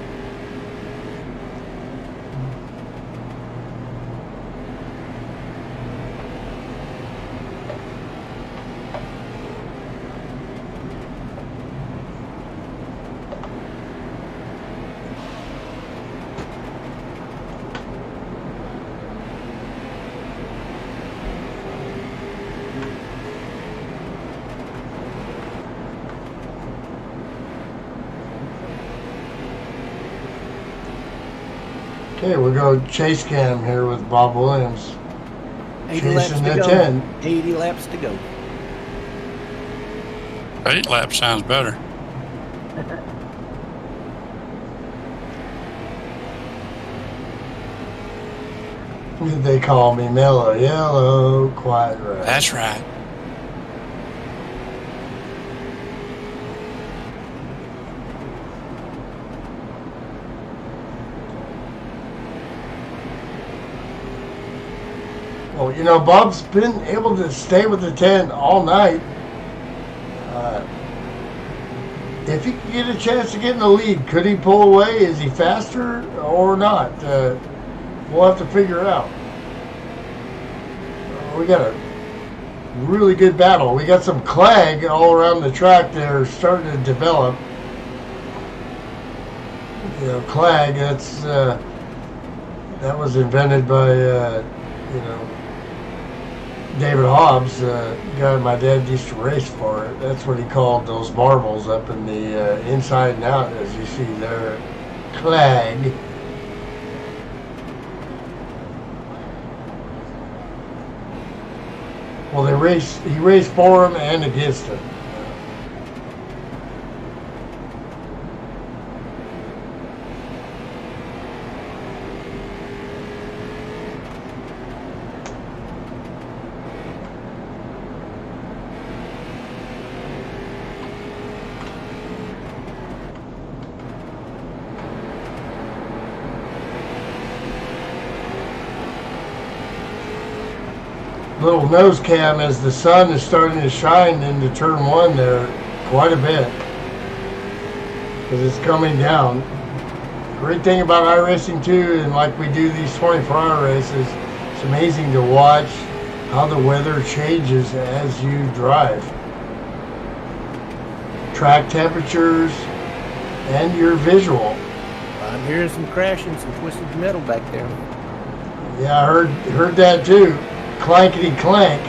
Okay, we'll go chase cam here with Bob Williams. 80 laps Chasing to the go. 10. 80 laps to go. 8 laps sounds better. They call me Mellow Yellow, quiet right. That's right. Well, you know, Bob's been able to stay with the 10 all night. If he could get a chance to get in the lead, could he pull away? Is he faster or not? We'll have to figure it out. We got a really good battle. We got some clag all around the track there starting to develop. You know, clag. That's that was invented by David Hobbs. Guy my dad used to race for. That's what he called those marbles up in the inside and out, as you see there. Clag. Well, he raced for him and against him. Little nose cam as the sun is starting to shine into turn one there quite a bit because it's coming down. Great thing about iRacing too, and like we do these 24-hour races, it's amazing to watch how the weather changes as you drive. Track temperatures and your visual. I'm hearing some crashing, some twisted metal back there. Yeah, I heard that too. Clankety clank.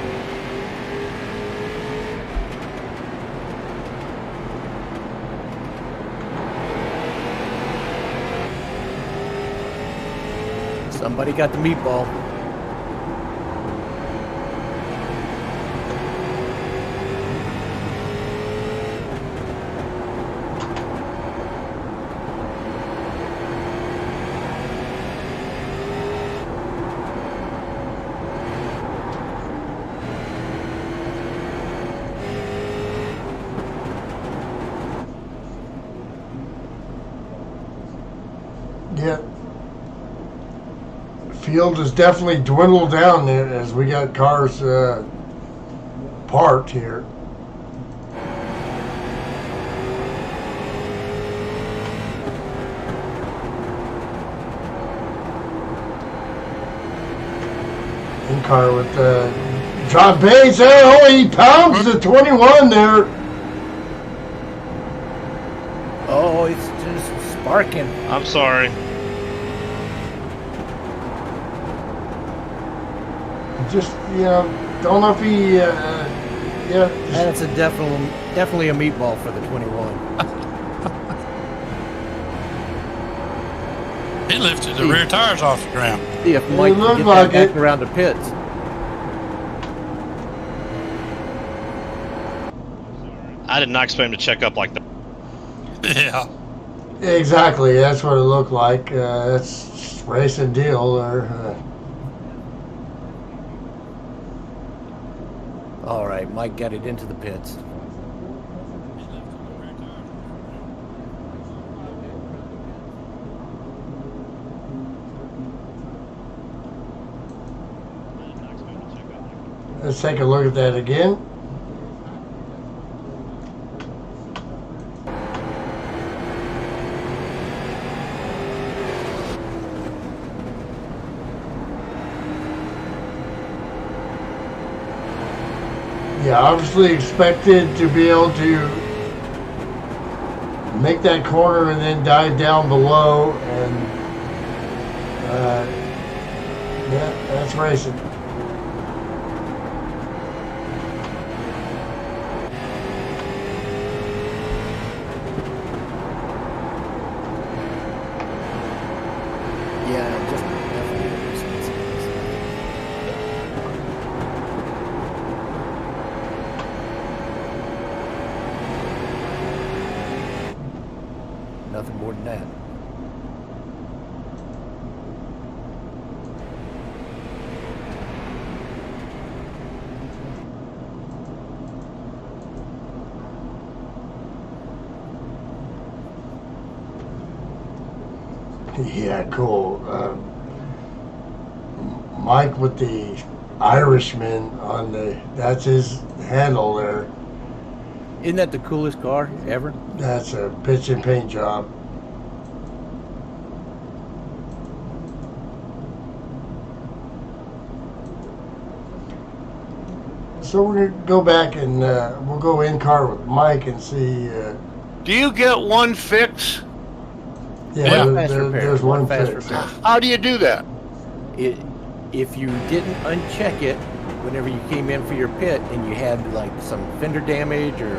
Somebody got the meatball. Yeah. Field has definitely dwindled down there as we got cars parked here. In car with John Bates there. Oh, he pounds the 21 there. Oh, it's just sparking. I'm sorry. Just, don't know if he, That's a definitely a meatball for the 21. He lifted the rear tires off the ground. See if Mike can get like that back around the pits. I did not expect him to check up like that. Yeah. Exactly, that's what it looked like. That's just racing deal there. All right, Mike got it into the pits. Let's take a look at that again. Yeah, obviously expected to be able to make that corner and then dive down below, and yeah, that's racing. Yeah, just nothing more than that. Yeah, cool. Mike with the Irishman on that's his handle there. Isn't that the coolest car ever? That's a pitch and paint job. So we're gonna go back and we'll go in car with Mike and see. Do you get one fix? Yeah, Fast repair, there's one fast fix. repair. How do you do that? If you didn't uncheck it whenever you came in for your pit and you had like some fender damage or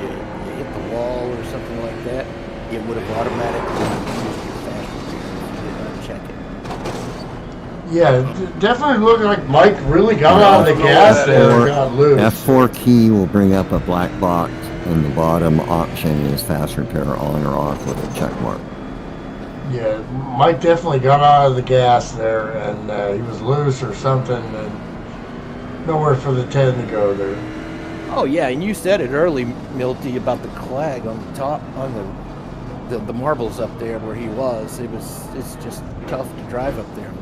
you hit the wall or something like that, it would have automatically used your fast repair if you didn't uncheck it. Yeah, definitely looked like Mike really got out of the gas there and got loose. F4 key will bring up a black box, and the bottom option is fast repair on or off with a check mark. Yeah, Mike definitely got out of the gas there, and he was loose or something, and nowhere for the 10 to go there. Oh yeah, and you said it early, Milty, about the clag on the top, on the marbles up there where he was. It's just tough to drive up there.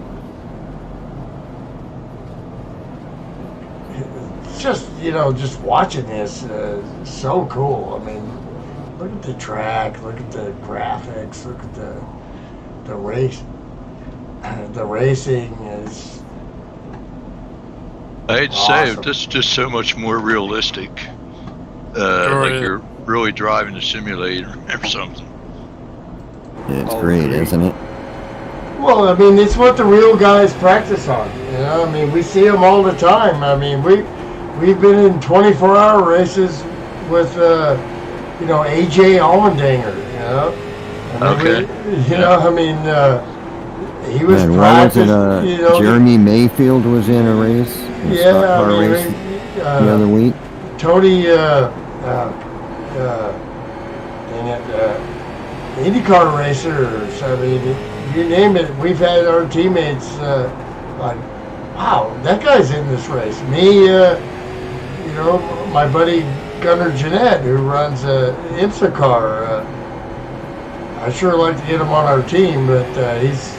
It's just, just watching this is so cool. I mean, look at the track, look at the graphics, look at the race. The racing is I hate to awesome. say it, this is just so much more realistic. Like you're really driving a simulator or something. Yeah, it's great, isn't it? Well, I mean, it's what the real guys practice on. I mean, we see them all the time. I mean, we've been in 24-hour races with, AJ Allmendinger. I mean, he was practicing. Jeremy Mayfield was in a race. Race the other week. Tony, IndyCar racers. I mean, you name it. We've had our teammates like, wow, that guy's in this race. Me, my buddy Gunnar Jeanette, who runs IMSA car. I sure like to get him on our team, but he's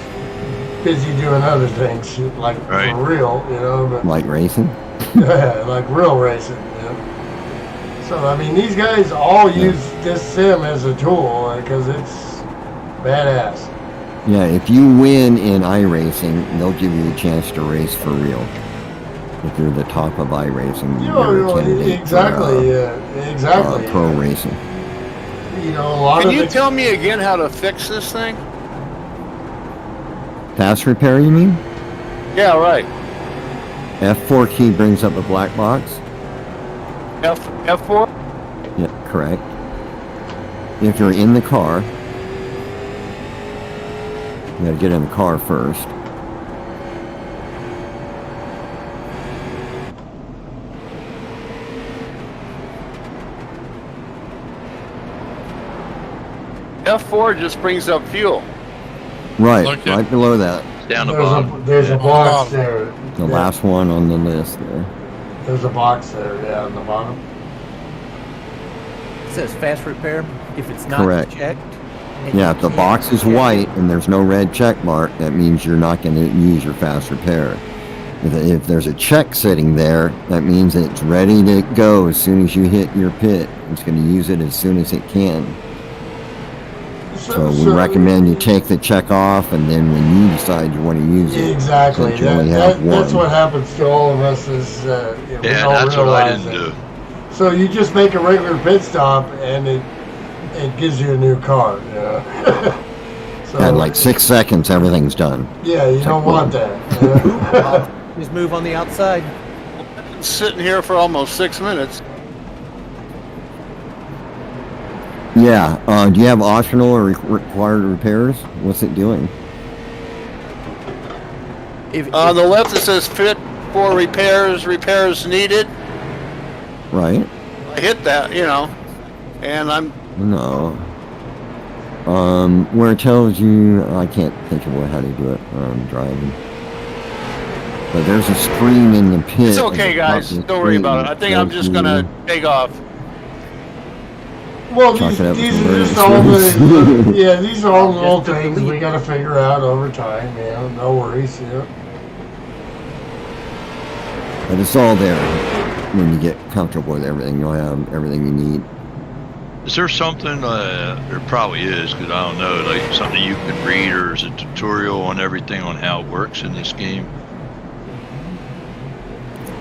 busy doing other things, like for real, But, like racing? Yeah, like real racing, So, I mean, these guys all use this sim as a tool because it's badass. Yeah, if you win in iRacing, they'll give you a chance to race for real. If you're the top of iRacing, you're a candidate exactly. For pro racing. Can you tell me again how to fix this thing? Fast repair, you mean? Yeah, right. F4 key brings up a black box. F4? Yeah, correct. If you're in the car, you gotta get in the car first. F4 just brings up fuel. Right, right below that. Down the bottom. There's a box there. The last one on the list there. There's a box there, on the bottom. It says fast repair if it's not Correct. checked. Yeah, if the box is white and there's no red check mark, that means you're not going to use your fast repair. If there's a check sitting there, that means it's ready to go as soon as you hit your pit. It's going to use it as soon as it can. So we recommend you take the check off, and then when you decide you want to use it, exactly. You only have one. That's what happens to all of us. Is we don't that's what I didn't realize do. So you just make a regular pit stop, and it gives you a new car. So at like 6 seconds, everything's done. Yeah, you don't want that. Just move on the outside. Sitting here for almost 6 minutes. Yeah. Do you have optional or required repairs? What's it doing? On the left it says fit for repairs needed. Right. I hit that, and I'm... No. Where it tells you, I can't think of how to do it when I'm driving. But there's a screen in the pit. It's okay, guys. Don't worry about it. I think I'm just going to take off. Well, these are just all these are all the little things we got to figure out over time. No worries. But it's all there. When you get comfortable with everything, you'll have everything you need. Is there something, there probably is, because I don't know, like something you can read, or is a tutorial on everything on how it works in this game?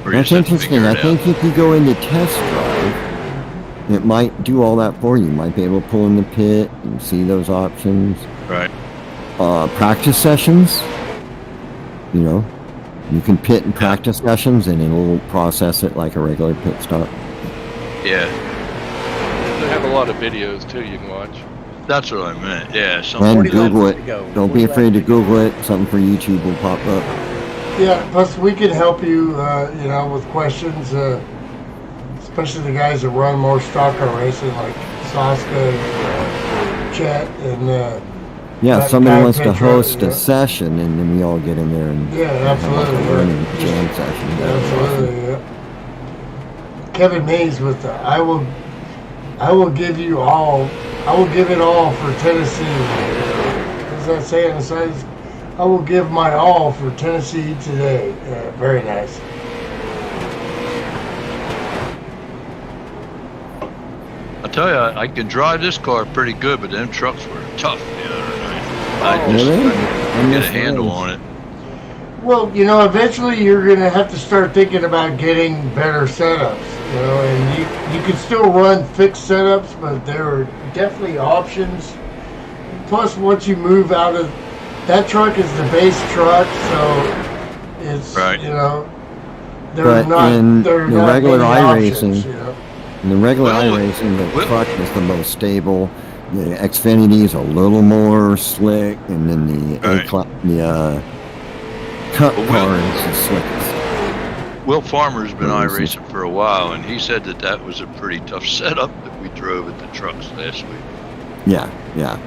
Or That's interesting. I think if you go into test drive, it might do all that for you. You might be able to pull in the pit and see those options. Right. Practice sessions, you know, you can pit in practice sessions and it'll process it like a regular pit stop. Yeah. They have a lot of videos too you can watch. That's what I meant. Yeah. And Google it. Don't be afraid to Google it. Something for YouTube will pop up. Yeah, plus we can help you, you know, with questions, especially the guys that run more stock car racing, like Saska, Chet, and yeah, if somebody wants to Pedro, host a session, and then we all get in there and have like a learning jam session. Absolutely, yeah. Kevin Mays with the I will give it all for Tennessee. What does that say on the side? I will give my all for Tennessee today. Very nice. I tell you, I can drive this car pretty good, but them trucks were tough the other night. I just couldn't get a handle on it. Well, you know, eventually you're going to have to start thinking about getting better setups, you know, and you can still run fixed setups, but there are definitely options. Plus, once you move out of that truck is the base truck, so it's, you know, but in the regular iRacing, in the regular iRacing, the truck is the most stable. The Xfinity is a little more slick, and then the Cup car is the slickest. Will Farmer's been iRacing for a while, and he said that was a pretty tough setup that we drove at the trucks last week. Yeah, yeah.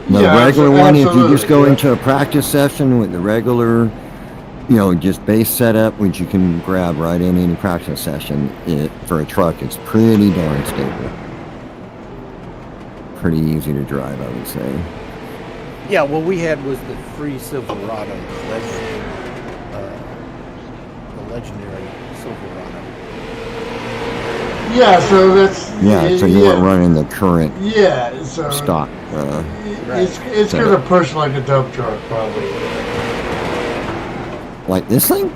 The regular one, if you just go into a practice session with the regular, you know, just base setup, which you can grab right in any practice session, for a truck, it's pretty darn stable. Pretty easy to drive, I would say. Yeah, what we had was the free Silverado, the legendary Silverado. Yeah, so that's... Yeah, so you weren't running the current so stock. It's going to push like a dump truck, probably. Like this thing?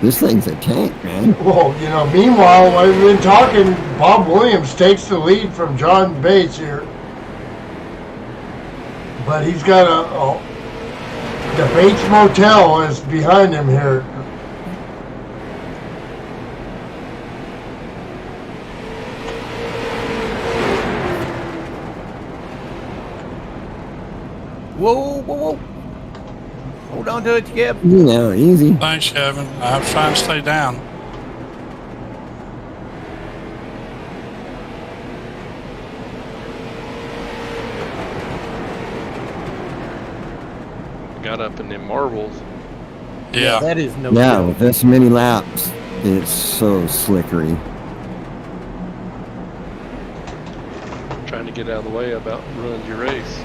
This thing's a tank, man. Well, you know, meanwhile, while we've been talking, Bob Williams takes the lead from John Bates here. But he's got the Bates Motel is behind him here. Whoa, whoa, whoa. Hold on to it, Skip. You know, easy. Thanks, Kevin. I'm trying to stay down. Got up in them marbles. Yeah. That is no Yeah, joke. with this many laps, it's so slickery. Trying to get out of the way about ruined your race.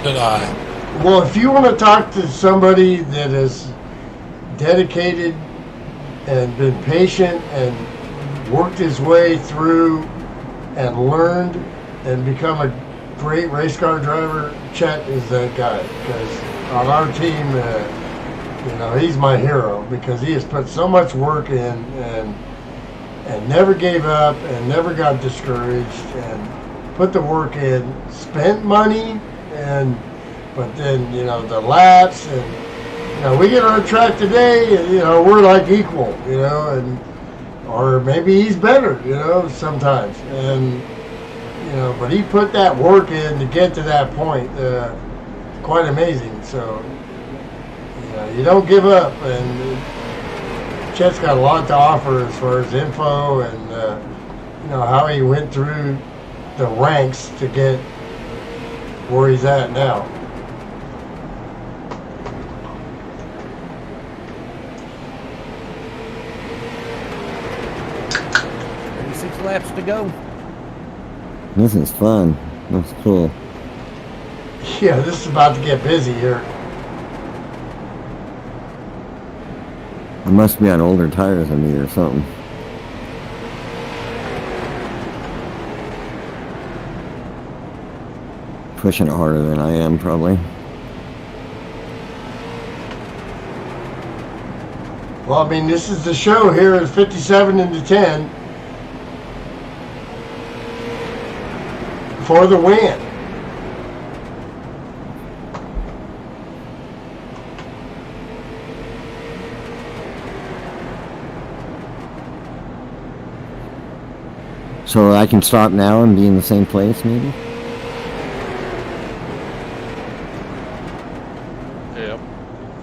Did I? Well, if you want to talk to somebody that is dedicated and been patient and worked his way through and learned and become a great race car driver, Chet is that guy. Because on our team, you know, he's my hero because he has put so much work in and never gave up and never got discouraged and put the work in, spent money, but then, you know, the laps and, you know, we get on track today and, you know, we're like equal, you know, and, or maybe he's better, you know, sometimes. And, you know, but he put that work in to get to that point, quite amazing. So, you know, you don't give up, and Chet's got a lot to offer as far as info and, you know, how he went through the ranks to get where he's at now. Laps to go. This is fun. That's cool. Yeah, this is about to get busy here. I must be on older tires than me or something. Pushing it harder than I am, probably. Well, I mean, this is the show here at 57 into 10 for the win. So I can stop now and be in the same place, maybe? Yeah.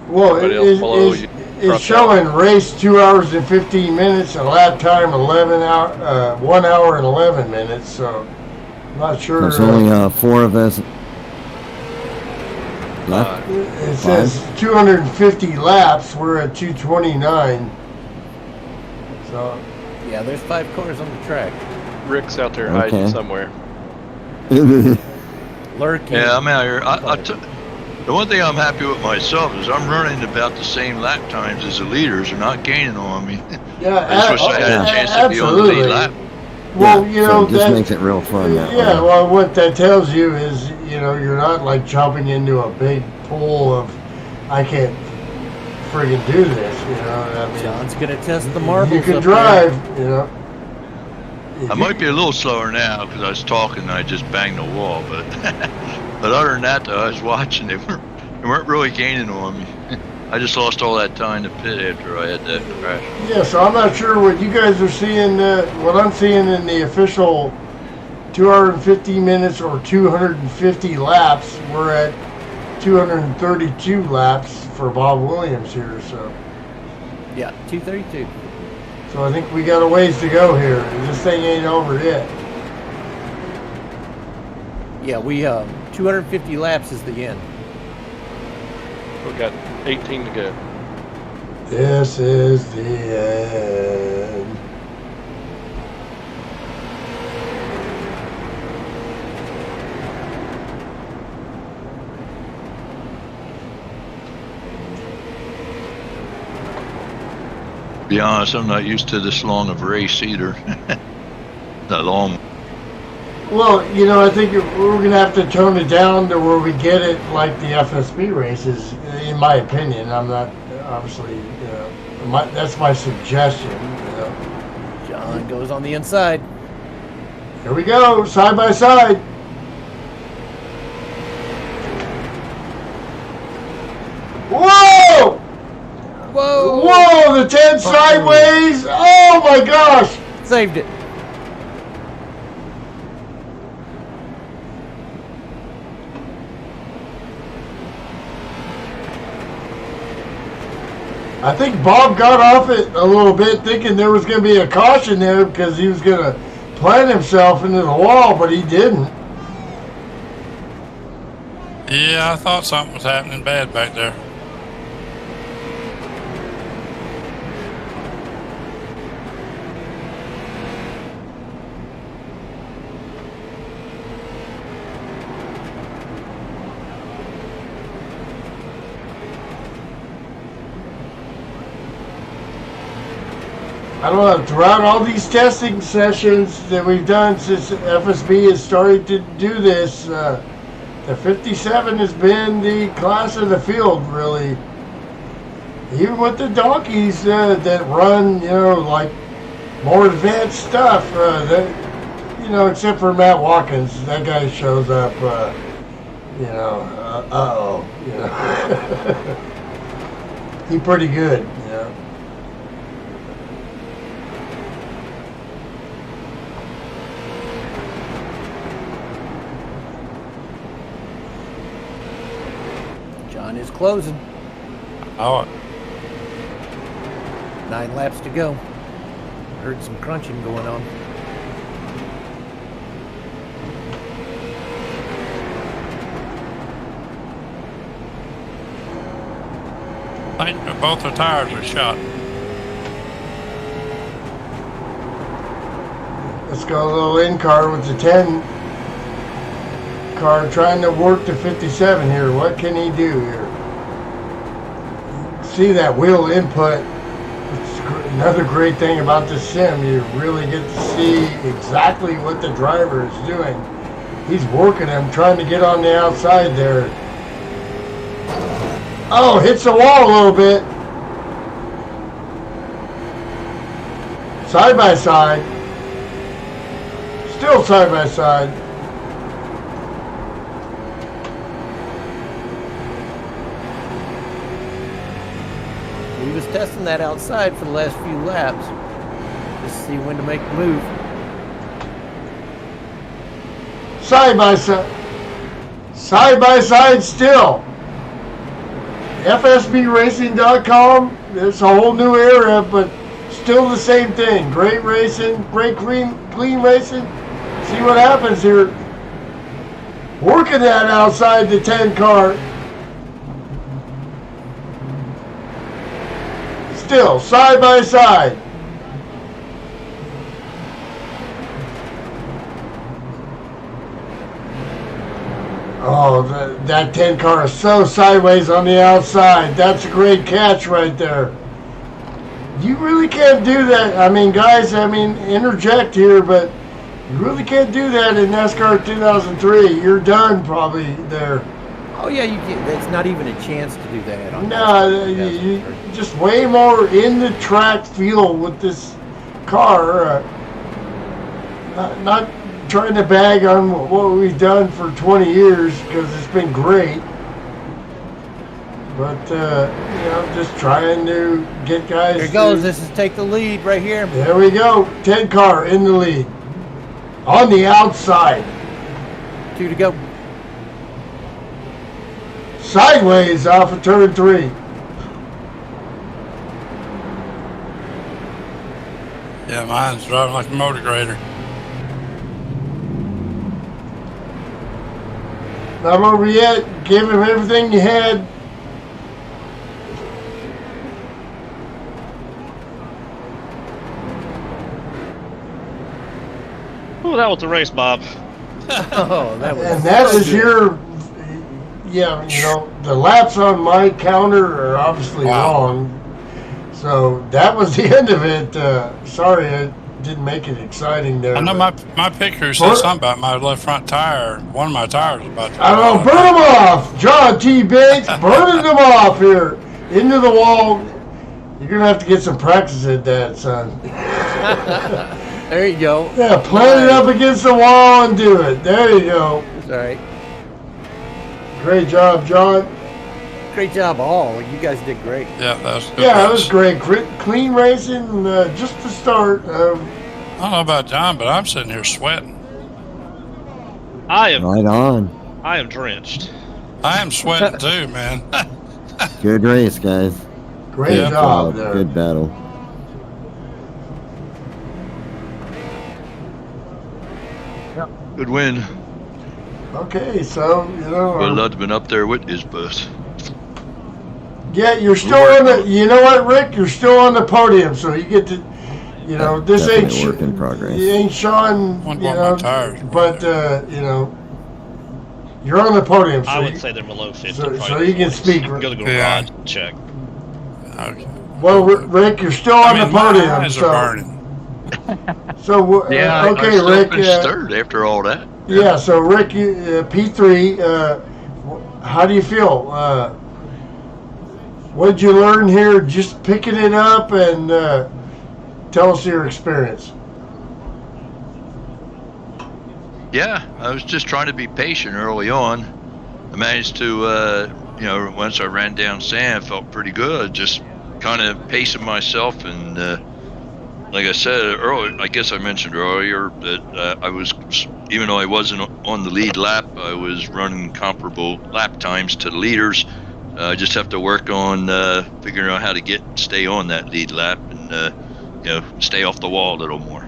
Well, Everybody else below you it's dropped showing race 2 hours and 15 minutes and lap time 1 hour and 11 minutes. So I'm not sure. There's only 4 of us left. It says 250 laps. We're at 229. So Yeah, there's 5 cars on the track. Rick's out there hiding somewhere. Lurking. Yeah, I'm out here. The one thing I'm happy with myself is I'm running about the same lap times as the leaders. They're not gaining on me. Yeah, I just wish I had a chance to be on the lead lap. Well, you know, so it just makes it real fun. Yeah, well, what that tells you is, you know, you're not like jumping into a big pool of, I can't friggin' do this, you know. I mean, John's gonna test the marbles. you can up drive, you know. I might be a little slower now because I was talking and I just banged the wall, but but other than that, though, I was watching. They weren't really gaining on me. I just lost all that time to pit after I had that crash. Yeah, so I'm not sure what you guys are seeing, what I'm seeing in the official 250 minutes or 250 laps. We're at 232 laps for Bob Williams here, so. Yeah, 232. So I think we got a ways to go here. This thing ain't over yet. Yeah, we 250 laps is the end. We've got 18 to go. This is the end. Be honest, I'm not used to this long of a race either. That long. Well, you know, I think we're going to have to tone it down to where we get it like the FSB races, in my opinion. I'm not, obviously, you know, that's my suggestion. You know. John goes on the inside. Here we go, side by side. Whoa! Whoa! Whoa, the 10 sideways! Oh my gosh! Saved it. I think Bob got off it a little bit thinking there was going to be a caution there because he was going to plant himself into the wall, but he didn't. Yeah, I thought something was happening bad back there. I don't know, throughout all these testing sessions that we've done since FSB has started to do this, the 57 has been the class of the field, really. Even with the donkeys that run, you know, like more advanced stuff, you know, except for Matt Watkins. That guy shows up, you know, you know. He's pretty good, you know. John is closing. Oh, 9 laps to go. Heard some crunching going on. I think both the tires are shot. Let's go a little in car with the 10 car trying to work the 57 here. What can he do here? See that wheel input. It's another great thing about this sim. You really get to see exactly what the driver is doing. He's working him, trying to get on the outside there. Oh, hits the wall a little bit. Side by side. Still side by side. He was testing that outside for the last few laps. Just see when to make the move. Side by side. Side by side still. FSBRacing.com. It's a whole new era, but still the same thing. Great racing, great clean racing. See what happens here. Working that outside the 10 car. Still side by side. Oh, that 10 car is so sideways on the outside. That's a great catch right there. You really can't do that. I mean, guys, interject here, but you really can't do that in NASCAR 2003. You're done probably there. Oh yeah, you can. That's not even a chance to do that. On No, you just way more in the track feel with this car. Not trying to bag on what we've done for 20 years because it's been great. But, just trying to get guys. Here it goes. This is take the lead right here. There we go. 10 car in the lead. On the outside. 2 to go. Sideways off of turn 3. Yeah, mine's driving like a motor grader. Not over yet. Give him everything you had. Oh, that was the race, Bob. Oh, that was. And that is your. Yeah, the laps on my counter are obviously wrong. So that was the end of it. Sorry, I didn't make it exciting there. I know my picker said something about my left front tire. One of my tires was about to. I don't know, burn them off! John T. Bates, burning them off here. Into the wall. You're going to have to get some practice at that, son. There you go. Yeah, plant it up against the wall and do it. There you go. That's all right. Great job, John. Great job, all. You guys did great. Yeah, that was good. Yeah, it was great. Clean racing, just the start. I don't know about John, but I'm sitting here sweating. I am Right on. I am drenched. I am sweating too, man. Good race, guys. Great job there. Good battle. Good win. Okay, so, Well, I'd have been up there with his bus. Yeah, you're still on the, you know what, Rick? You're still on the podium, so you get to, this ain't work in progress. You ain't Sean, but, you're on the podium. So I would say they're below 50. So you can speak. Go to the garage and check. Okay. Well, Rick, you're still on the podium. My eyes are burning. So, I okay, still Rick. finished third after all that. Yeah, so Rick, P3, how do you feel? What did you learn here just picking it up, and tell us your experience? Yeah, I was just trying to be patient early on. I managed to, once I ran down Sam, felt pretty good. Just kind of pacing myself, and like I said earlier, I guess I mentioned earlier that I was, even though I wasn't on the lead lap, I was running comparable lap times to the leaders. I just have to work on figuring out how to stay on that lead lap and stay off the wall a little more.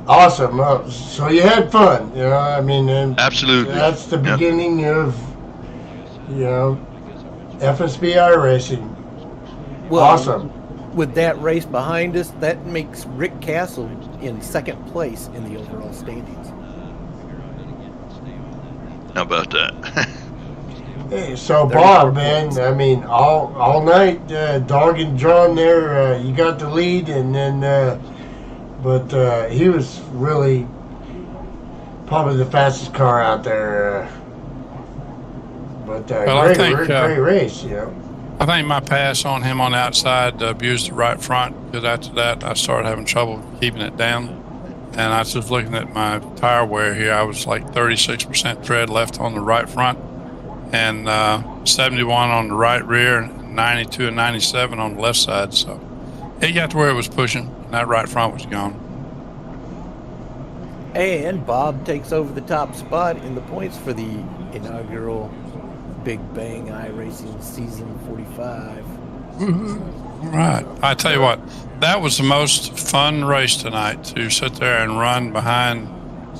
Awesome. So you had fun, and absolutely. That's the beginning of, FSB Racing. Well, awesome. With that race behind us, that makes Rick Castle in second place in the overall standings. How about that? Hey, so Bob, man, all night, dogging John there, you got the lead, and then, but he was really probably the fastest car out there. But well, great race, I I think my pass on him on the outside abused the right front, because after that I started having trouble keeping it down. And I was just looking at my tire wear here. I was like 36% tread left on the right front, and 71 on the right rear, and 92 and 97 on the left side. So it got to where it was pushing, and that right front was gone. And Bob takes over the top spot in the points for the inaugural Big Bang iRacing Season 45. Right. I tell you what, that was the most fun race tonight, to sit there and run behind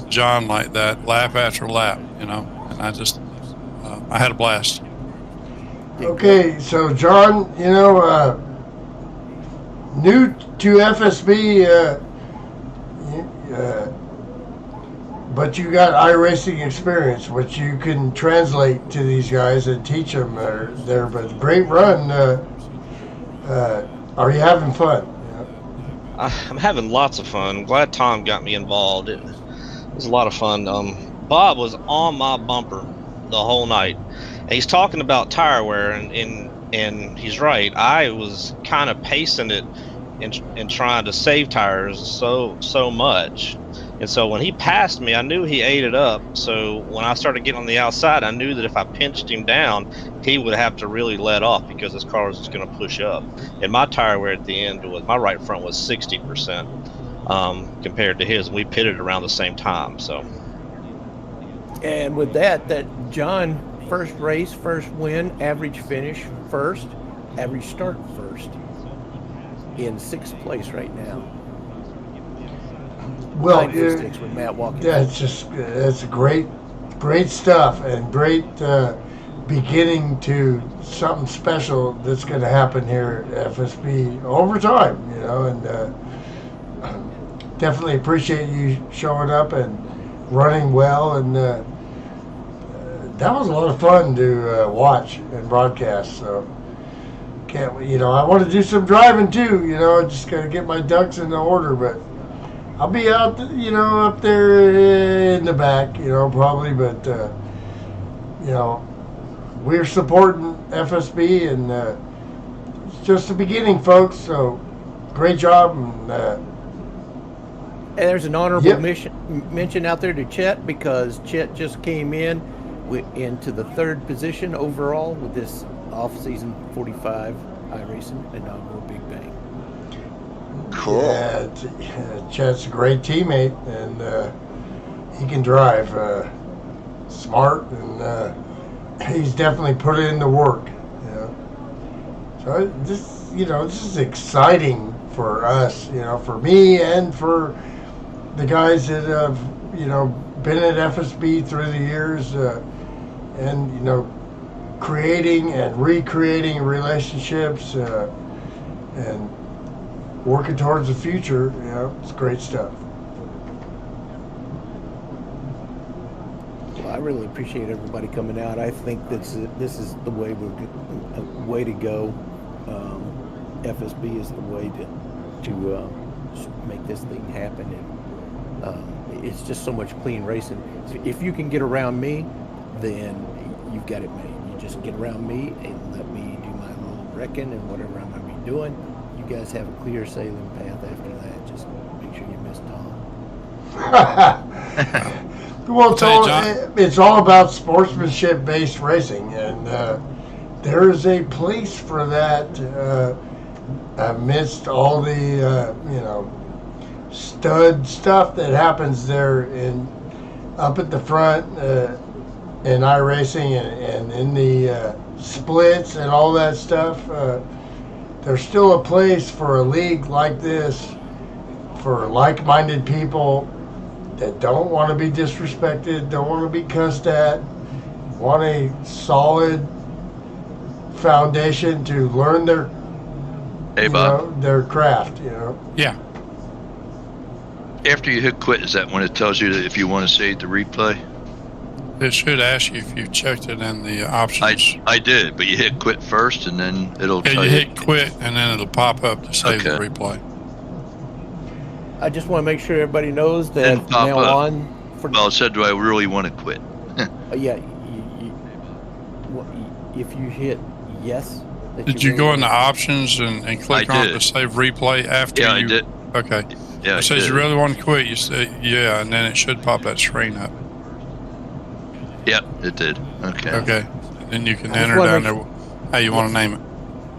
John like that, lap after lap, you know. And I just, I had a blast. Okay, so John, you know, new to FSB, but you got iRacing experience, which you can translate to these guys and teach them there. But great run. Are you having fun? I'm having lots of fun. I'm glad Tom got me involved. It was a lot of fun. Bob was on my bumper the whole night. And he's talking about tire wear, and he's right. I was kind of pacing it and trying to save tires so much. And so when he passed me, I knew he ate it up. So when I started getting on the outside, I knew that if I pinched him down, he would have to really let off, because his car was just going to push up. And my tire wear at the end was, my right front was 60% compared to his. We pitted around the same time. So. And with that John, first race, first win, average finish first, average start first, in 6th place right now. Well, with Matt Watkins. That's great stuff, and great beginning to something special that's going to happen here at FSB over time, you know. And definitely appreciate you showing up and running well, and that was a lot of fun to watch and broadcast. So I want to do some driving too, you know. Just got to get my ducks in order, but I'll be out, up there in the back, probably, but, we're supporting FSB, and it's just the beginning, folks, so great job. And there's an honorable mention out there to Chet, because Chet just came into the 3rd position overall with this off-season 45 iRacing inaugural Big Bang. Cool. Yeah, Chet's a great teammate, and he can drive smart, and he's definitely put in the work. So this is exciting for us, for me and for the guys that have, been at FSB through the years, and creating and recreating relationships, and working towards the future. It's great stuff. Well, I really appreciate everybody coming out. I think this is the way to go. FSB is the way to make this thing happen, and it's just so much clean racing. So if you can get around me, then you've got it made. You just get around me and let me do my little wrecking and whatever I'm going to be doing. You guys have a clear sailing path after that. Just make sure you miss Tom. Well, it's all about sportsmanship-based racing, and there is a place for that amidst all the stud stuff that happens there up at the front in iRacing and in the splits and all that stuff. There's still a place for a league like this for like-minded people that don't want to be disrespected, don't want to be cussed at, want a solid foundation to learn their craft. Yeah. After you hit quit, is that when it tells you that if you want to save the replay? It should ask you if you checked it in the options. I did, but you hit quit first, and then it'll tell you. You hit quit, and then it'll pop up to save the replay. I just want to make sure everybody knows that now on. Well, it said, do I really want to quit? Yeah. If you hit yes Did you go into options and click I on did. to save replay after Yeah, you? I did. Okay. Yeah, It says you really want to quit. You say yeah, and then it should pop that screen up. Yep, it did. Okay. Okay. Then you can I just enter wanna down make there how you want to name it.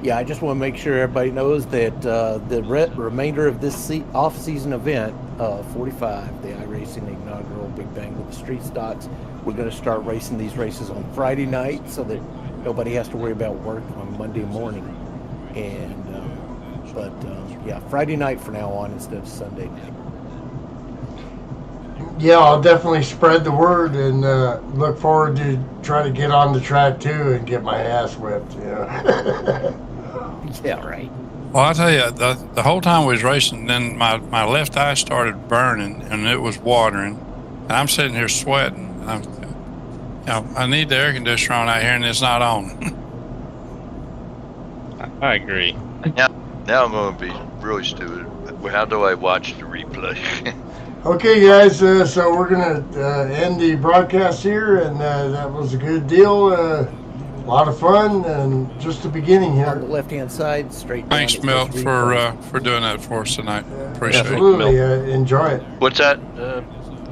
Yeah, I just want to make sure everybody knows that the remainder of this off-season event, 45, the iRacing inaugural Big Bang with the Street Stocks, we're going to start racing these races on Friday night so that nobody has to worry about work on Monday morning. And yeah, Friday night from now on instead of Sunday night. Yeah, I'll definitely spread the word and look forward to try to get on the track too and get my ass whipped. Yeah, right. Well, I'll tell you, the whole time we was racing, then my left eye started burning and it was watering, and I'm sitting here sweating. I need the air conditioner on out here, and it's not on. I agree. Now I'm going to be really stupid. How do I watch the replay? Okay, guys, so we're going to end the broadcast here, and that was a good deal. A lot of fun, and just the beginning here. On the left-hand side, straight down. Thanks, Milt, for doing that for us tonight. Appreciate Absolutely, it. enjoy it. What's that,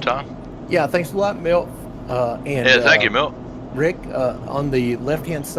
Tom? Yeah, thanks a lot, Milt. Yeah, thank you, Milt. Rick, on the left-hand side.